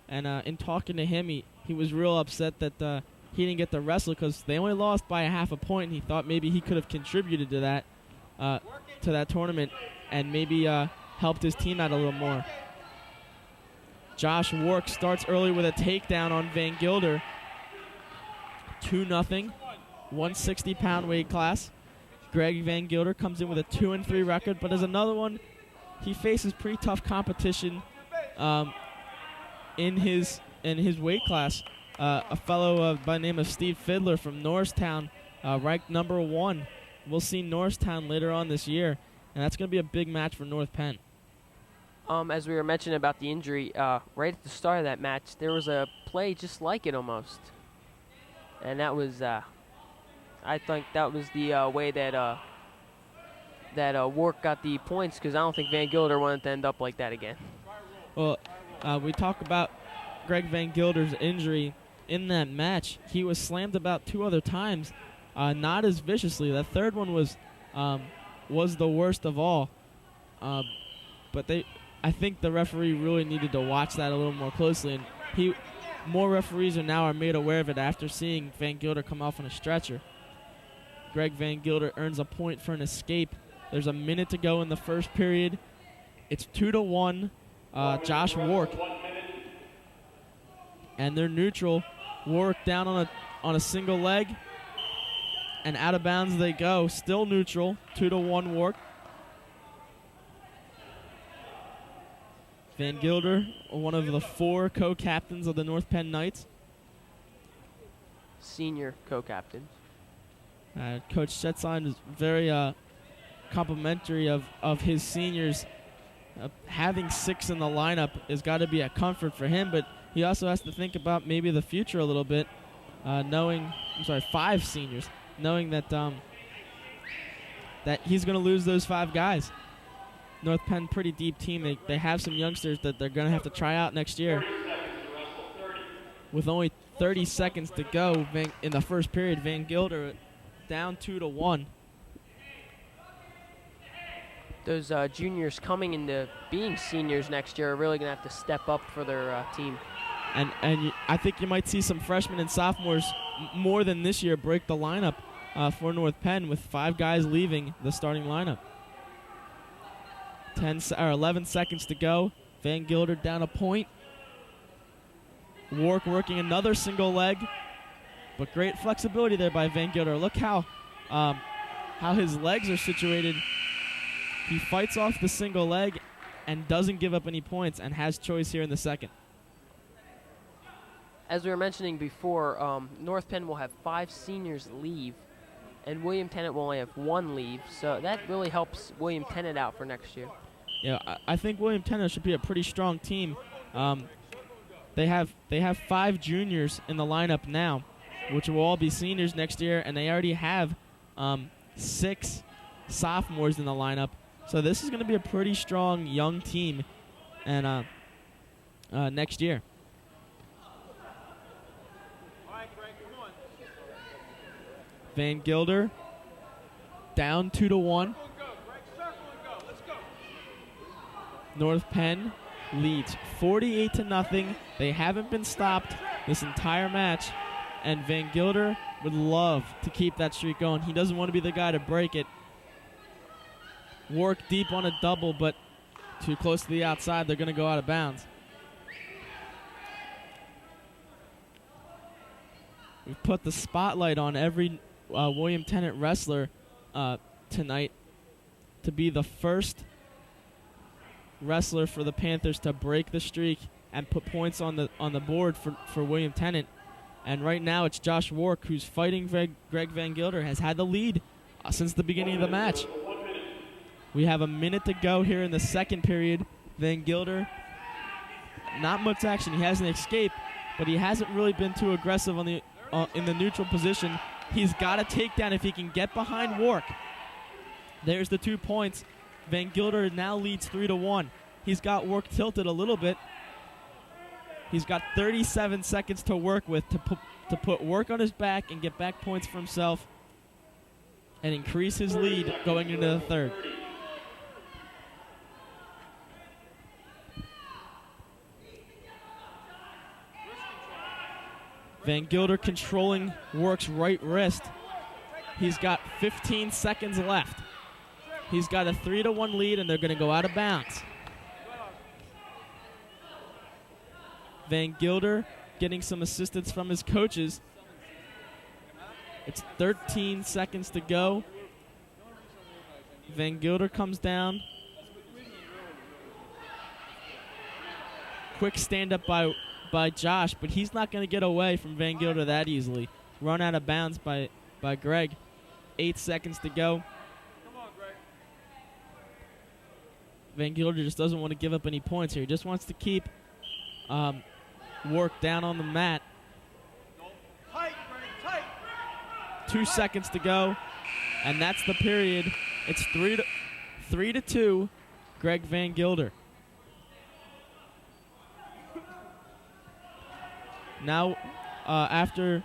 and in talking to him, he was real upset that he didn't get to wrestle because they only lost by a half a point, and he thought maybe he could have contributed to that tournament and maybe helped his team out a little more. Josh Wark starts early with a takedown on Van Gilder. 2-0, 160-pound weight class. Greg Van Gilder comes in with a 2-3 record, but as another one, he faces pretty tough competition in his weight class. A fellow by the name of Steve Fiddler from Norristown, ranked number 1. We'll see Norristown later on this year, and that's going to be a big match for North Penn. As we were mentioning about the injury, right at the start of that match, there was a play just like it almost. And that was, I think that was the way that Wark got the points, because I don't think Van Gilder wanted to end up like that again. Well, we talk about Greg Van Gilder's injury. In that match, he was slammed about 2 other times, not as viciously. That third one was the worst of all. But I think the referee really needed to watch that a little more closely, and more referees are made aware of it after seeing Van Gilder come off on a stretcher. Greg Van Gilder earns a point for an escape. There's a minute to go in the first period. It's 2-1. Josh Wark, and they're neutral. Wark down on a single leg, and out of bounds they go. Still neutral. 2-1 Wark. Van Gilder, one of the 4 co-captains of the North Penn Knights. Senior co-captain. Coach Shetzline is very complimentary of his seniors having 6 in the lineup has got to be a comfort for him, but he also has to think about maybe the future a little bit, knowing, 5 seniors, knowing that that he's going to lose those 5 guys. North Penn, pretty deep team. They have some youngsters that they're going to have to try out next year. With only 30 seconds to go in the first period, Van Gilder down 2-1. Those juniors coming into being seniors next year are really going to have to step up for their team. And I think you might see some freshmen and sophomores more than this year break the lineup for North Penn, with 5 guys leaving the starting lineup. 11 seconds to go. Van Gilder down a point. Wark working another single leg, but great flexibility there by Van Gilder. Look how his legs are situated. He fights off the single leg and doesn't give up any points and has choice here in the second. As we were mentioning before, North Penn will have 5 seniors leave, and William Tennent will only have 1 leave, so that really helps William Tennent out for next year. Yeah, I think William Tennent should be a pretty strong team. They have 5 juniors in the lineup now, which will all be seniors next year, and they already have 6 sophomores in the lineup. So this is going to be a pretty strong young team, and next year. Van Gilder down 2-1. North Penn leads 48-0. They haven't been stopped this entire match, and Van Gilder would love to keep that streak going. He doesn't want to be the guy to break it. Work deep on a double, but too close to the outside. They're going to go out of bounds. We've put the spotlight on every William Tennent wrestler tonight to be the first wrestler for the Panthers to break the streak and put points on the board for William Tennent. And right now it's Josh Wark who's fighting Greg Van Gilder, has had the lead since the beginning of the match. We have a minute to go here in the second period. Van Gilder, not much action. He has an escape, but he hasn't really been too aggressive on the in the neutral position. He's got a takedown if he can get behind Wark. There's the 2 points. Van Gilder now leads 3-1. He's got Wark tilted a little bit. He's got 37 seconds to work with to put Wark on his back and get back points for himself and increase his lead going into the third. Van Gilder controlling Wark's right wrist. He's got 15 seconds left. He's got a 3-1 lead, and they're going to go out of bounds. Van Gilder getting some assistance from his coaches. It's 13 seconds to go. Van Gilder comes down. Quick stand-up by Josh, but he's not going to get away from Van Gilder that easily. Run out of bounds by Greg. 8 seconds to go. Van Gilder just doesn't want to give up any points here. He just wants to keep Wark down on the mat. 2 seconds to go, and that's the period. It's 3-2, Greg Van Gilder. Now, after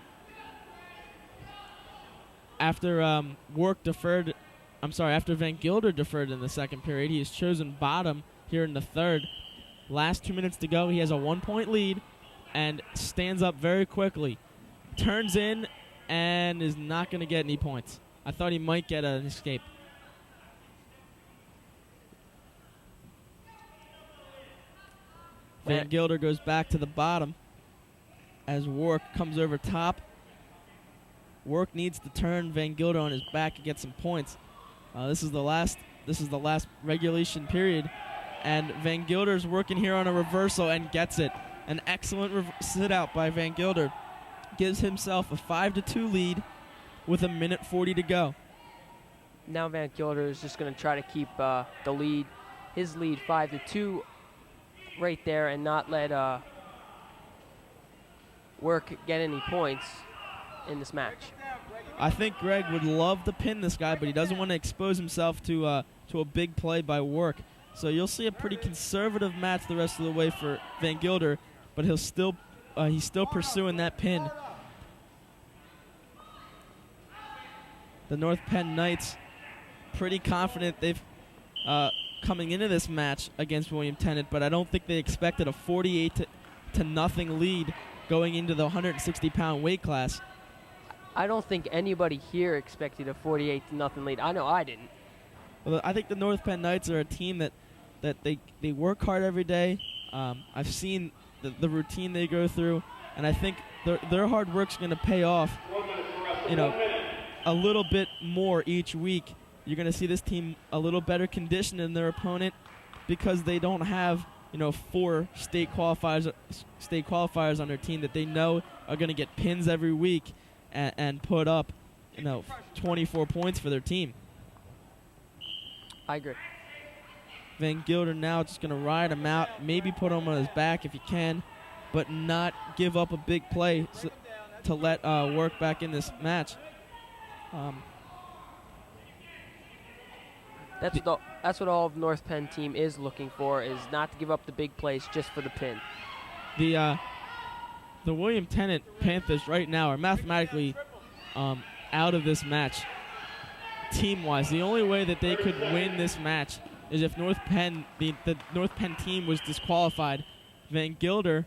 Wark deferred, after Van Gilder deferred in the second period, he has chosen bottom here in the third. Last 2 minutes to go. He has a 1-point lead and stands up very quickly. Turns in and is not going to get any points. I thought he might get an escape. Van Gilder goes back to the bottom as Wark comes over top. Wark needs to turn Van Gilder on his back and get some points. This is the last regulation period, and Van Gilder's working here on a reversal and gets it. An excellent sit out by Van Gilder. Gives himself a 5-2 lead with a minute 40 to go. Now Van Gilder is just going to try to keep the lead his lead 5-2 right there and not let Work get any points in this match. I think Greg would love to pin this guy, but he doesn't want to expose himself to a big play by Work. So you'll see a pretty conservative match the rest of the way for Van Gilder, but he's still pursuing that pin. The North Penn Knights pretty confident they've coming into this match against William Tennent, but I don't think they expected a 48 to nothing lead going into the 160-pound weight class. I don't think anybody here expected a 48 to nothing lead. I know I didn't. Well, I think the North Penn Knights are a team that they work hard every day. I've seen the routine they go through, and I think their hard work's going to pay off, a little bit more each week. You're going to see this team a little better conditioned than their opponent because they don't have 4 state qualifiers on their team that they know are going to get pins every week and put up 24 points for their team. I agree. Van Gilder now just going to ride him out, maybe put him on his back if he can, but not give up a big play to let Work back in this match. That's what all of North Penn team is looking for, is not to give up the big plays just for the pin. The William Tennent Panthers right now are mathematically out of this match team-wise. The only way that they could win this match is if North Penn, the North Penn team was disqualified. Van Gilder,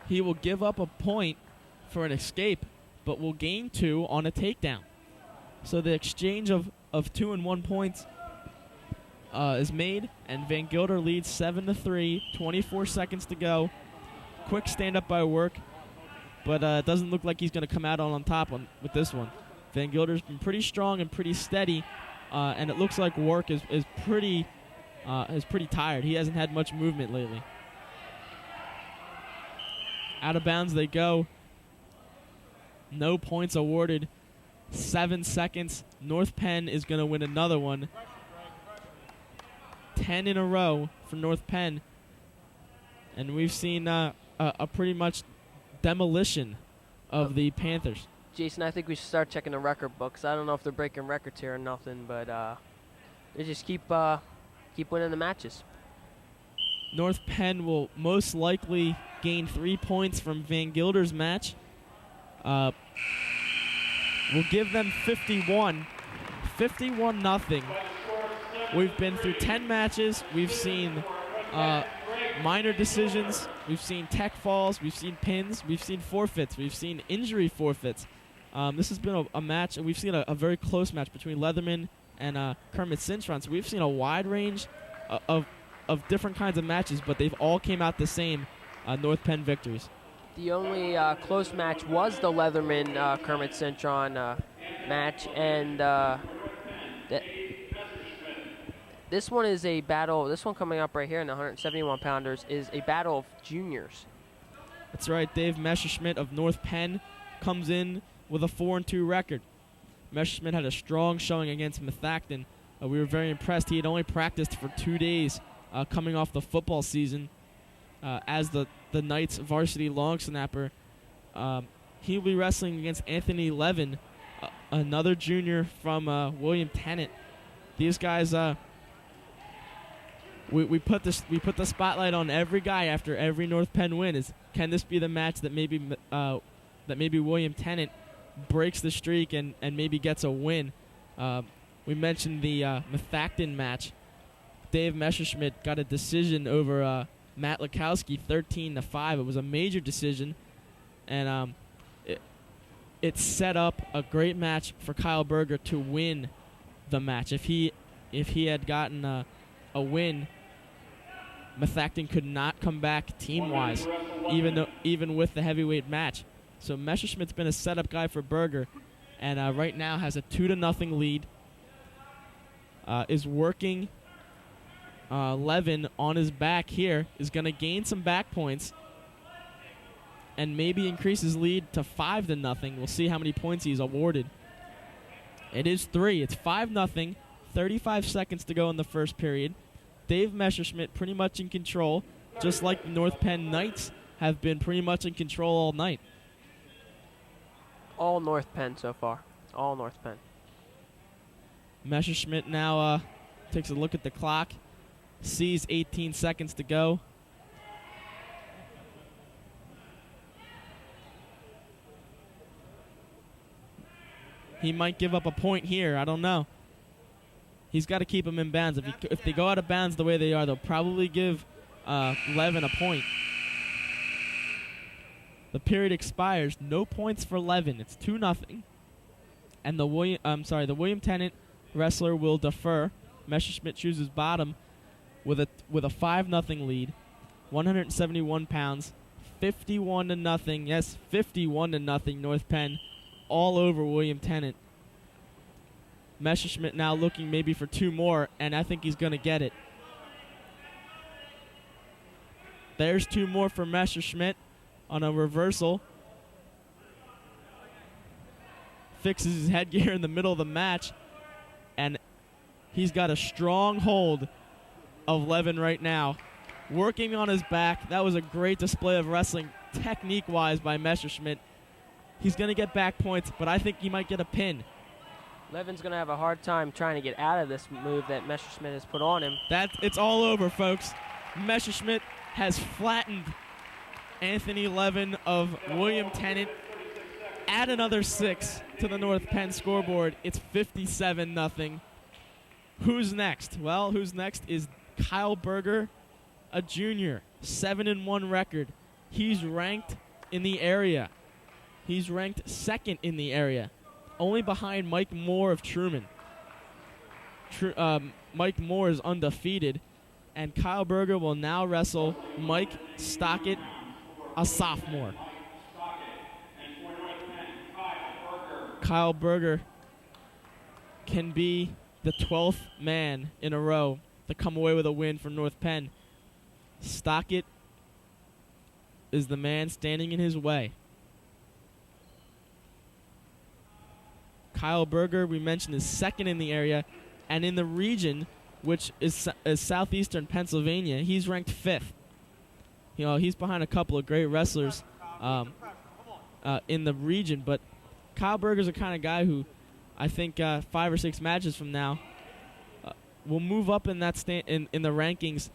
he will give up a point for an escape, but will gain 2 on a takedown. So the exchange of 2 and 1 points is made, and Van Gilder leads 7-3, 24 seconds to go. Quick stand-up by Work, but it doesn't look like he's going to come out on top with this one. Van Gilder's been pretty strong and pretty steady, and it looks like Work is pretty tired. He hasn't had much movement lately. Out of bounds they go. No points awarded. 7 seconds. North Penn is going to win another one. 10 in a row for North Penn. And we've seen a pretty much demolition of the Panthers. Jason, I think we should start checking the record books. I don't know if they're breaking records here or nothing, but they just keep winning the matches. North Penn will most likely gain 3 points from Van Gilder's match. We'll give them 51. 51-0. We've been through 10 matches. We've seen minor decisions. We've seen tech falls. We've seen pins. We've seen forfeits. We've seen injury forfeits. This has been a match, and we've seen a very close match between Leatherman and Kermit Cintron. So we've seen a wide range of different kinds of matches, but they've all came out the same North Penn victories. The only close match was the Leatherman Kermit Cintron match, and this one is a battle. This one coming up right here in the 171-pounders is a battle of juniors. That's right. Dave Messerschmidt of North Penn comes in with a 4-2 record. Messerschmidt had a strong showing against Methacton. We were very impressed. He had only practiced for 2 days coming off the football season as the Knights varsity long snapper. He'll be wrestling against Anthony Levin, another junior from William Tennent. These guys, we put the spotlight on every guy after every North Penn win. Can this be the match that maybe William Tennent breaks the streak and maybe gets a win? We mentioned the Methacton match. Dave Messerschmidt got a decision over Matt Lukowski, 13-5. It was a major decision, and it set up a great match for Kyle Berger to win the match. If he had gotten a win, Methacton could not come back team-wise, even with the heavyweight match. So Messerschmidt's been a setup guy for Berger, and right now has a 2-0 lead. Is working Levin on his back here, is going to gain some back points and maybe increase his lead to 5-0. We'll see how many points he's awarded. It is 3. It's 5-0, 35 seconds to go in the first period. Dave Messerschmidt pretty much in control, just like the North Penn Knights have been pretty much in control all night. All North Penn so far. All North Penn. Messerschmidt now takes a look at the clock, sees 18 seconds to go. He might give up a point here. I don't know. He's got to keep him in bounds. If they go out of bounds the way they are, they'll probably give Levin a point. The period expires. No points for Levin. It's 2-0. And the William Tennent wrestler will defer. Messerschmidt chooses bottom with a 5-0 lead. 171 pounds. 51-0. Yes, 51-0 North Penn. All over William Tennent. Messerschmidt now looking maybe for 2 more, and I think he's going to get it. There's 2 more for Messerschmidt on a reversal. Fixes his headgear in the middle of the match, and he's got a strong hold of Levin right now. Working on his back. That was a great display of wrestling technique-wise by Messerschmidt. He's going to get back points, but I think he might get a pin. Levin's going to have a hard time trying to get out of this move that Messerschmidt has put on him. It's all over, folks. Messerschmidt has flattened Anthony Levin of William Tennent. Add another 6 to the North Penn scoreboard. It's 57-0. Who's next? Well, who's next is Kyle Berger, a junior, 7-1 record. He's ranked in the area. He's ranked 2nd in the area, only behind Mike Moore of Truman. Mike Moore is undefeated, and Kyle Berger will now wrestle Mike Stockett, a sophomore. Kyle Berger can be the 12th man in a row to come away with a win for North Penn. Stockett is the man standing in his way. Kyle Berger, we mentioned, is 2nd in the area, and in the region, which is southeastern Pennsylvania, he's ranked 5th. You know, he's behind a couple of great wrestlers in the region, but Kyle Berger's the kind of guy who I think 5 or 6 matches from now will move up in that in the rankings,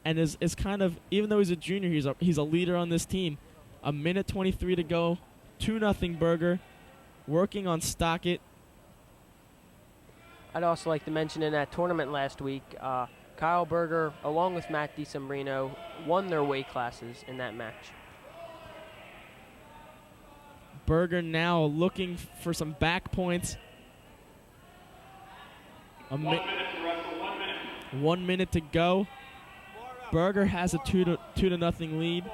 and is kind of, even though he's a junior, he's a leader on this team. 1:23 to go, 2-0 Berger. Working on Stockett. I'd also like to mention in that tournament last week, Kyle Berger, along with Matt DiSombrino, won their weight classes in that match. Berger now looking for some back points. 1 minute to wrestle, 1 minute. 1 minute to go. Berger has a 2-0 lead.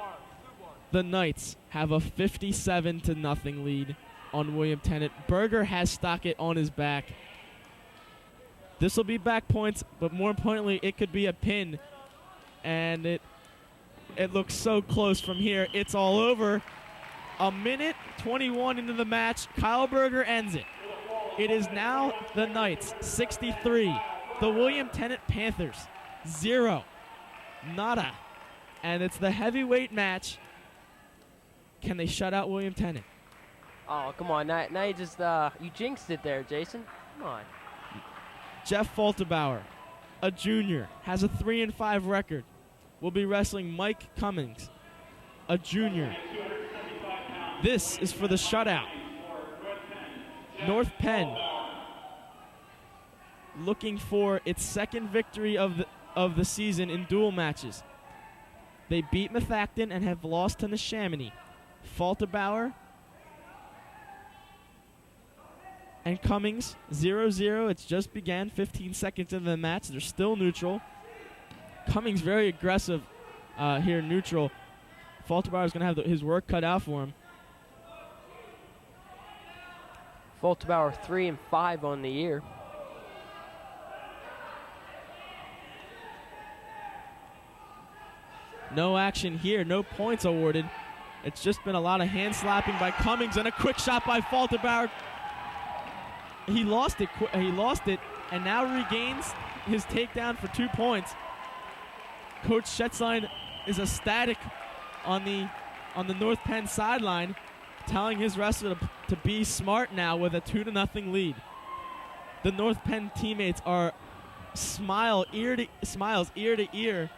The Knights have a 57-0 lead on William Tennent. Berger has Stockett on his back. This will be back points, but more importantly, it could be a pin. And it looks so close from here. It's all over. 1:21 into the match. Kyle Berger ends it. It is now the Knights 63, the William Tennent Panthers 0. Nada. And it's the heavyweight match. Can they shut out William Tennent? Oh, come on. Now you just, you jinxed it there, Jason. Come on. Jeff Falterbauer, a junior, has a 3-5 record. Will be wrestling Mike Cummings, a junior. This is for the shutout. North Penn looking for its 2nd victory of the season in dual matches. They beat Methacton and have lost to Neshaminy. Falterbauer and Cummings, 0-0. It's just began, 15 seconds into the match. They're still neutral. Cummings very aggressive here neutral. Falterbauer's going to have his work cut out for him. Falterbauer 3-5 on the year. No action here, no points awarded. It's just been a lot of hand slapping by Cummings and a quick shot by Falterbauer. he lost it, and now regains his takedown for 2 points. Coach Schätzlein is ecstatic on the North Penn sideline, telling his wrestler to be smart now with a 2-0 lead. The North Penn teammates are smiles ear to ear.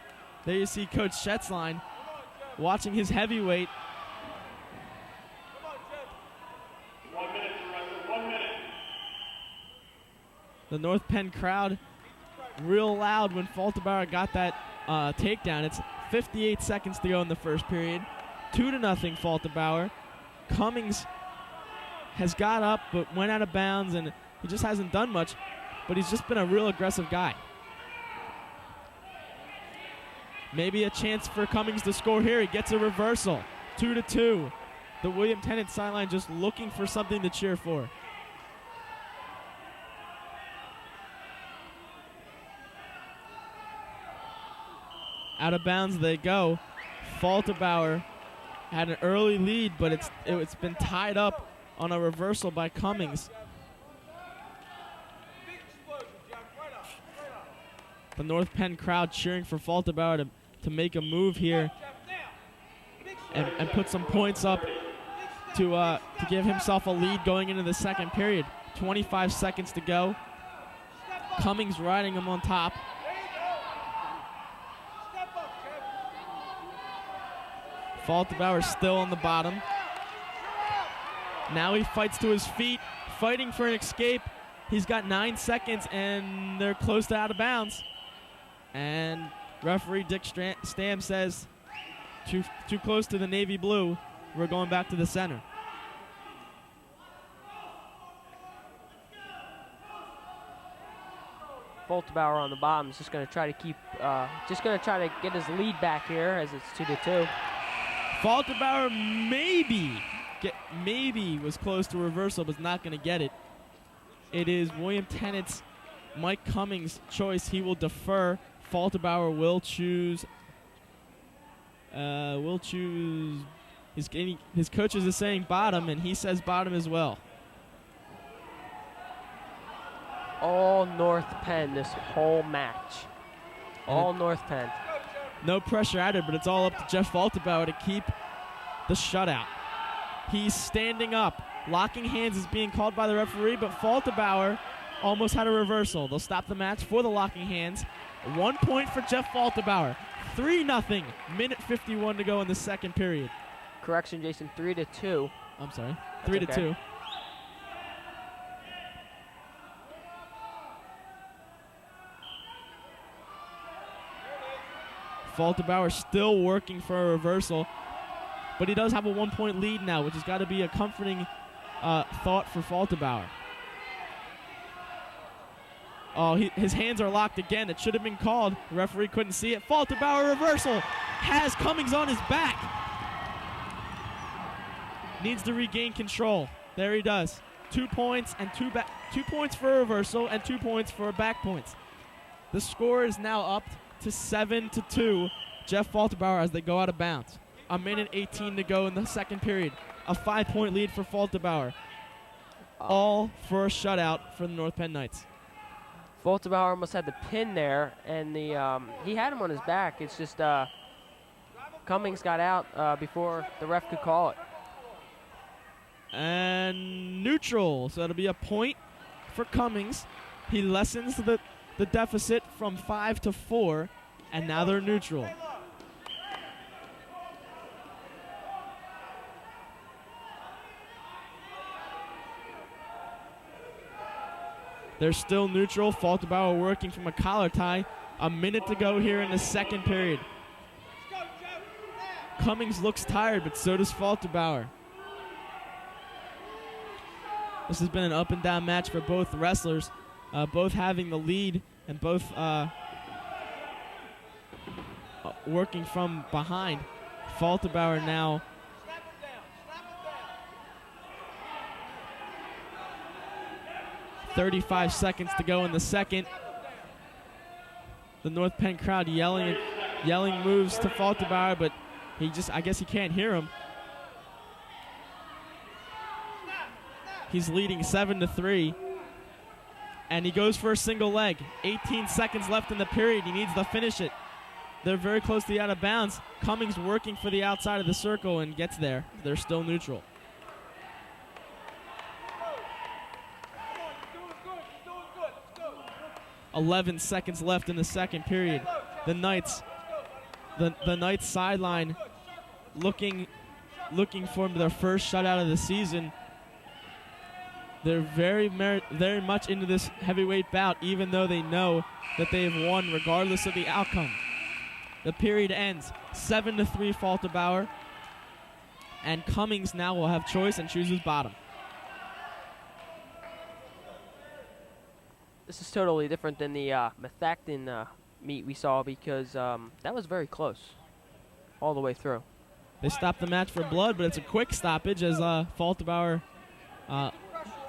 There you see Coach Schätzlein watching his heavyweight. 1 minute to wrestle, 1 minute. The North Penn crowd real loud when Falterbauer got that takedown. It's 58 seconds to go in the first period. 2-0 Falterbauer. Cummings has got up but went out of bounds, and he just hasn't done much, but he's just been a real aggressive guy. Maybe a chance for Cummings to score here. He gets a reversal. 2-2. The William Tennent sideline just looking for something to cheer for. Out of bounds they go. Falterbauer had an early lead, but it's been tied up on a reversal by Cummings. The North Penn crowd cheering for Falterbauer to make a move here and put some points up to give himself a lead going into the second period. 25 seconds to go. Cummings riding him on top. Falterbauer still on the bottom. Now he fights to his feet, fighting for an escape. He's got 9 seconds, and they're close to out of bounds. And referee Dick Stam says, too close to the navy blue. We're going back to the center. Falterbauer on the bottom is just going to try to get his lead back here as it's 2-2. Falterbauer maybe was close to reversal, but not going to get it. It is William Tennant's Mike Cummings' choice. He will defer. Falterbauer will choose. His coaches is saying bottom, and he says bottom as well. All North Penn this whole match. All North Penn. No pressure added, but it's all up to Jeff Falterbauer to keep the shutout. He's standing up. Locking hands is being called by the referee, but Falterbauer almost had a reversal. They'll stop the match for the locking hands. 1 point for Jeff Falterbauer. 3-0. Minute 51 to go in the second period. Correction, Jason, 3-2. I'm sorry. That's 3-2. okay. Falterbauer still working for a reversal, but he does have a 1 point lead now, which has got to be a comforting thought for Falterbauer. Oh, his hands are locked again. It should have been called. The referee couldn't see it. Falterbauer reversal has Cummings on his back. Needs to regain control. There he does. 2 points and 2 points for a reversal and 2 points for back points. The score is now up to 7-2. Jeff Falterbauer as they go out of bounds. A minute 18 to go in the second period. A 5 point lead for Falterbauer. All for a shutout for the North Penn Knights. Falterbauer almost had the pin there, and he had him on his back. It's just Cummings got out before the ref could call it. And neutral, so it'll be a point for Cummings. He lessens the deficit from 5 to 4, and now they're neutral. They're still neutral. Falterbauer working from a collar tie. A minute to go here in the second period. Cummings looks tired, but so does Falterbauer. This has been an up and down match for both wrestlers, both having the lead and both working from behind. Falterbauer now 35 seconds to go in the second. The North Penn crowd yelling moves to Falterbauer, but I guess he can't hear him. He's leading 7-3. And he goes for a single leg. 18 seconds left in the period. He needs to finish it. They're very close to the out of bounds. Cummings working for the outside of the circle and gets there. They're still neutral. 11 seconds left in the second period. The Knights sideline looking for their first shutout of the season. They're very much into this heavyweight bout, even though they know that they've won regardless of the outcome. The period ends 7-3 Falterbauer, and Cummings now will have choice and chooses bottom. This is totally different than the Methacton meet we saw because that was very close all the way through. They stopped the match for blood, but it's a quick stoppage as Falterbauer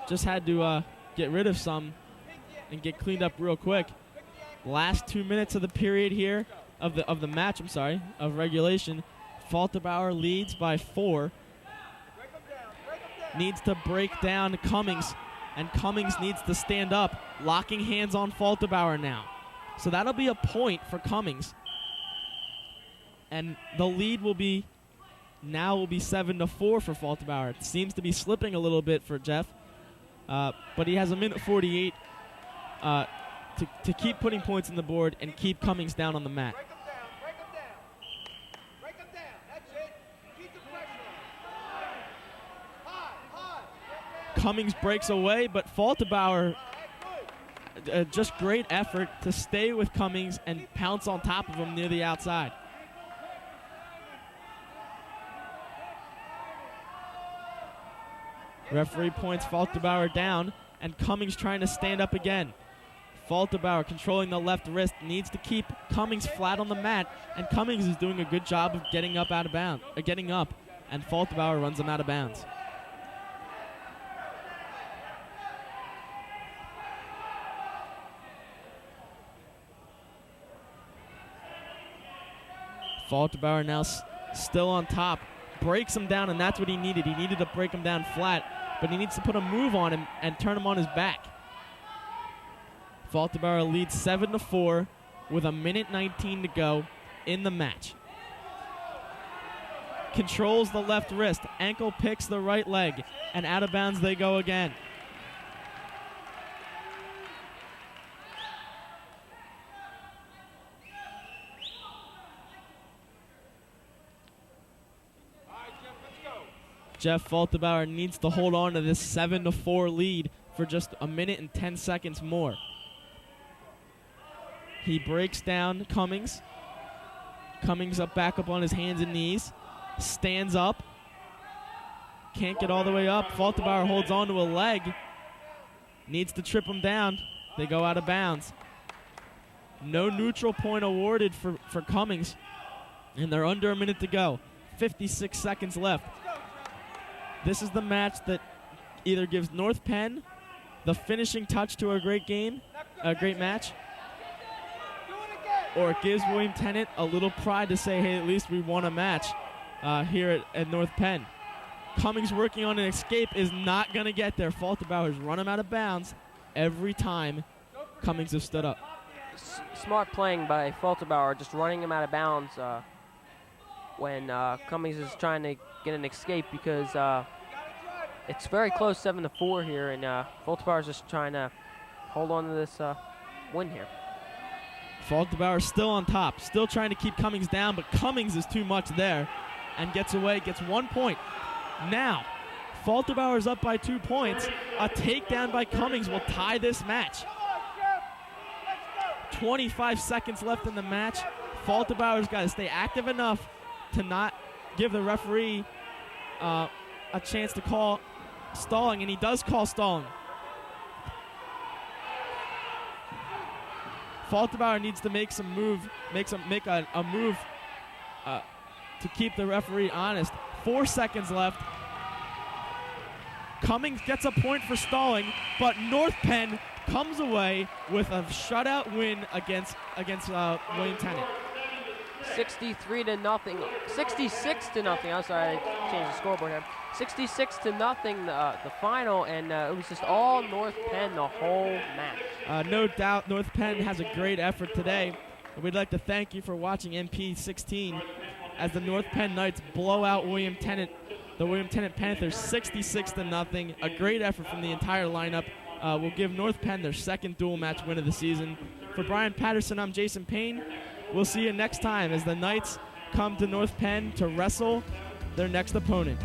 just had to get rid of some and get cleaned up real quick. Last 2 minutes of the period here, of the match, of regulation. Falterbauer leads by 4. Needs to break down Cummings, and Cummings needs to stand up, locking hands on Falterbauer now. So that'll be a point for Cummings. And the lead will be 7-4 for Falterbauer. It seems to be slipping a little bit for Jeff, but he has a minute 48 to keep putting points on the board and keep Cummings down on the mat. Break them down. That's it. Keep the pressure on. High. Cummings breaks away, but Falterbauer, just great effort to stay with Cummings and pounce on top of him near the outside. Referee points Falterbauer down, and Cummings trying to stand up again. Falterbauer controlling the left wrist, needs to keep Cummings flat on the mat, and Cummings is doing a good job of getting up, and Falterbauer runs him out of bounds. Falterbauer now still on top, breaks him down, and that's what he needed. He needed to break him down flat, but he needs to put a move on him and turn him on his back. Falterbauer leads 7-4 with a minute 19 to go in the match. Controls the left wrist, ankle picks the right leg, and out of bounds they go again. Jeff Falterbauer needs to hold on to this 7-4 lead for just a minute and 10 seconds more. He breaks down Cummings. Cummings back up on his hands and knees. Stands up. Can't get all the way up. Falterbauer holds on to a leg. Needs to trip him down. They go out of bounds. No neutral point awarded for Cummings. And they're under a minute to go. 56 seconds left. This is the match that either gives North Penn the finishing touch to a great match, or it gives William Tennent a little pride to say, hey, at least we won a match here at North Penn. Cummings working on an escape is not going to get there. Falterbauer's run him out of bounds every time Cummings has stood up. Smart playing by Falterbauer, just running him out of bounds when Cummings is trying to get an escape, because it's very close, 7-4 here, and Falterbauer's just trying to hold on to this win here. Falterbauer still on top, still trying to keep Cummings down, but Cummings is too much there and gets away, gets 1 point. Now, Falterbauer's up by 2 points. A takedown by Cummings will tie this match. 25 seconds left in the match. Falterbauer's got to stay active enough to not give the referee a chance to call stalling, and he does call stalling. Falterbauer needs to make a move to keep the referee honest. 4 seconds left. Cummings gets a point for stalling, but North Penn comes away with a shutout win against William Tennent. 63 to nothing. 66 to nothing. I'm sorry, I changed the scoreboard here. 66 to nothing, the final, and it was just all North Penn the whole match. No doubt North Penn has a great effort today. And we'd like to thank you for watching NP16 as the North Penn Knights blow out William Tennent, the William Tennent Panthers 66 to nothing. A great effort from the entire lineup. Will give North Penn their second dual match win of the season. For Brian Patterson, I'm Jason Payne. We'll see you next time as the Knights come to North Penn to wrestle their next opponent.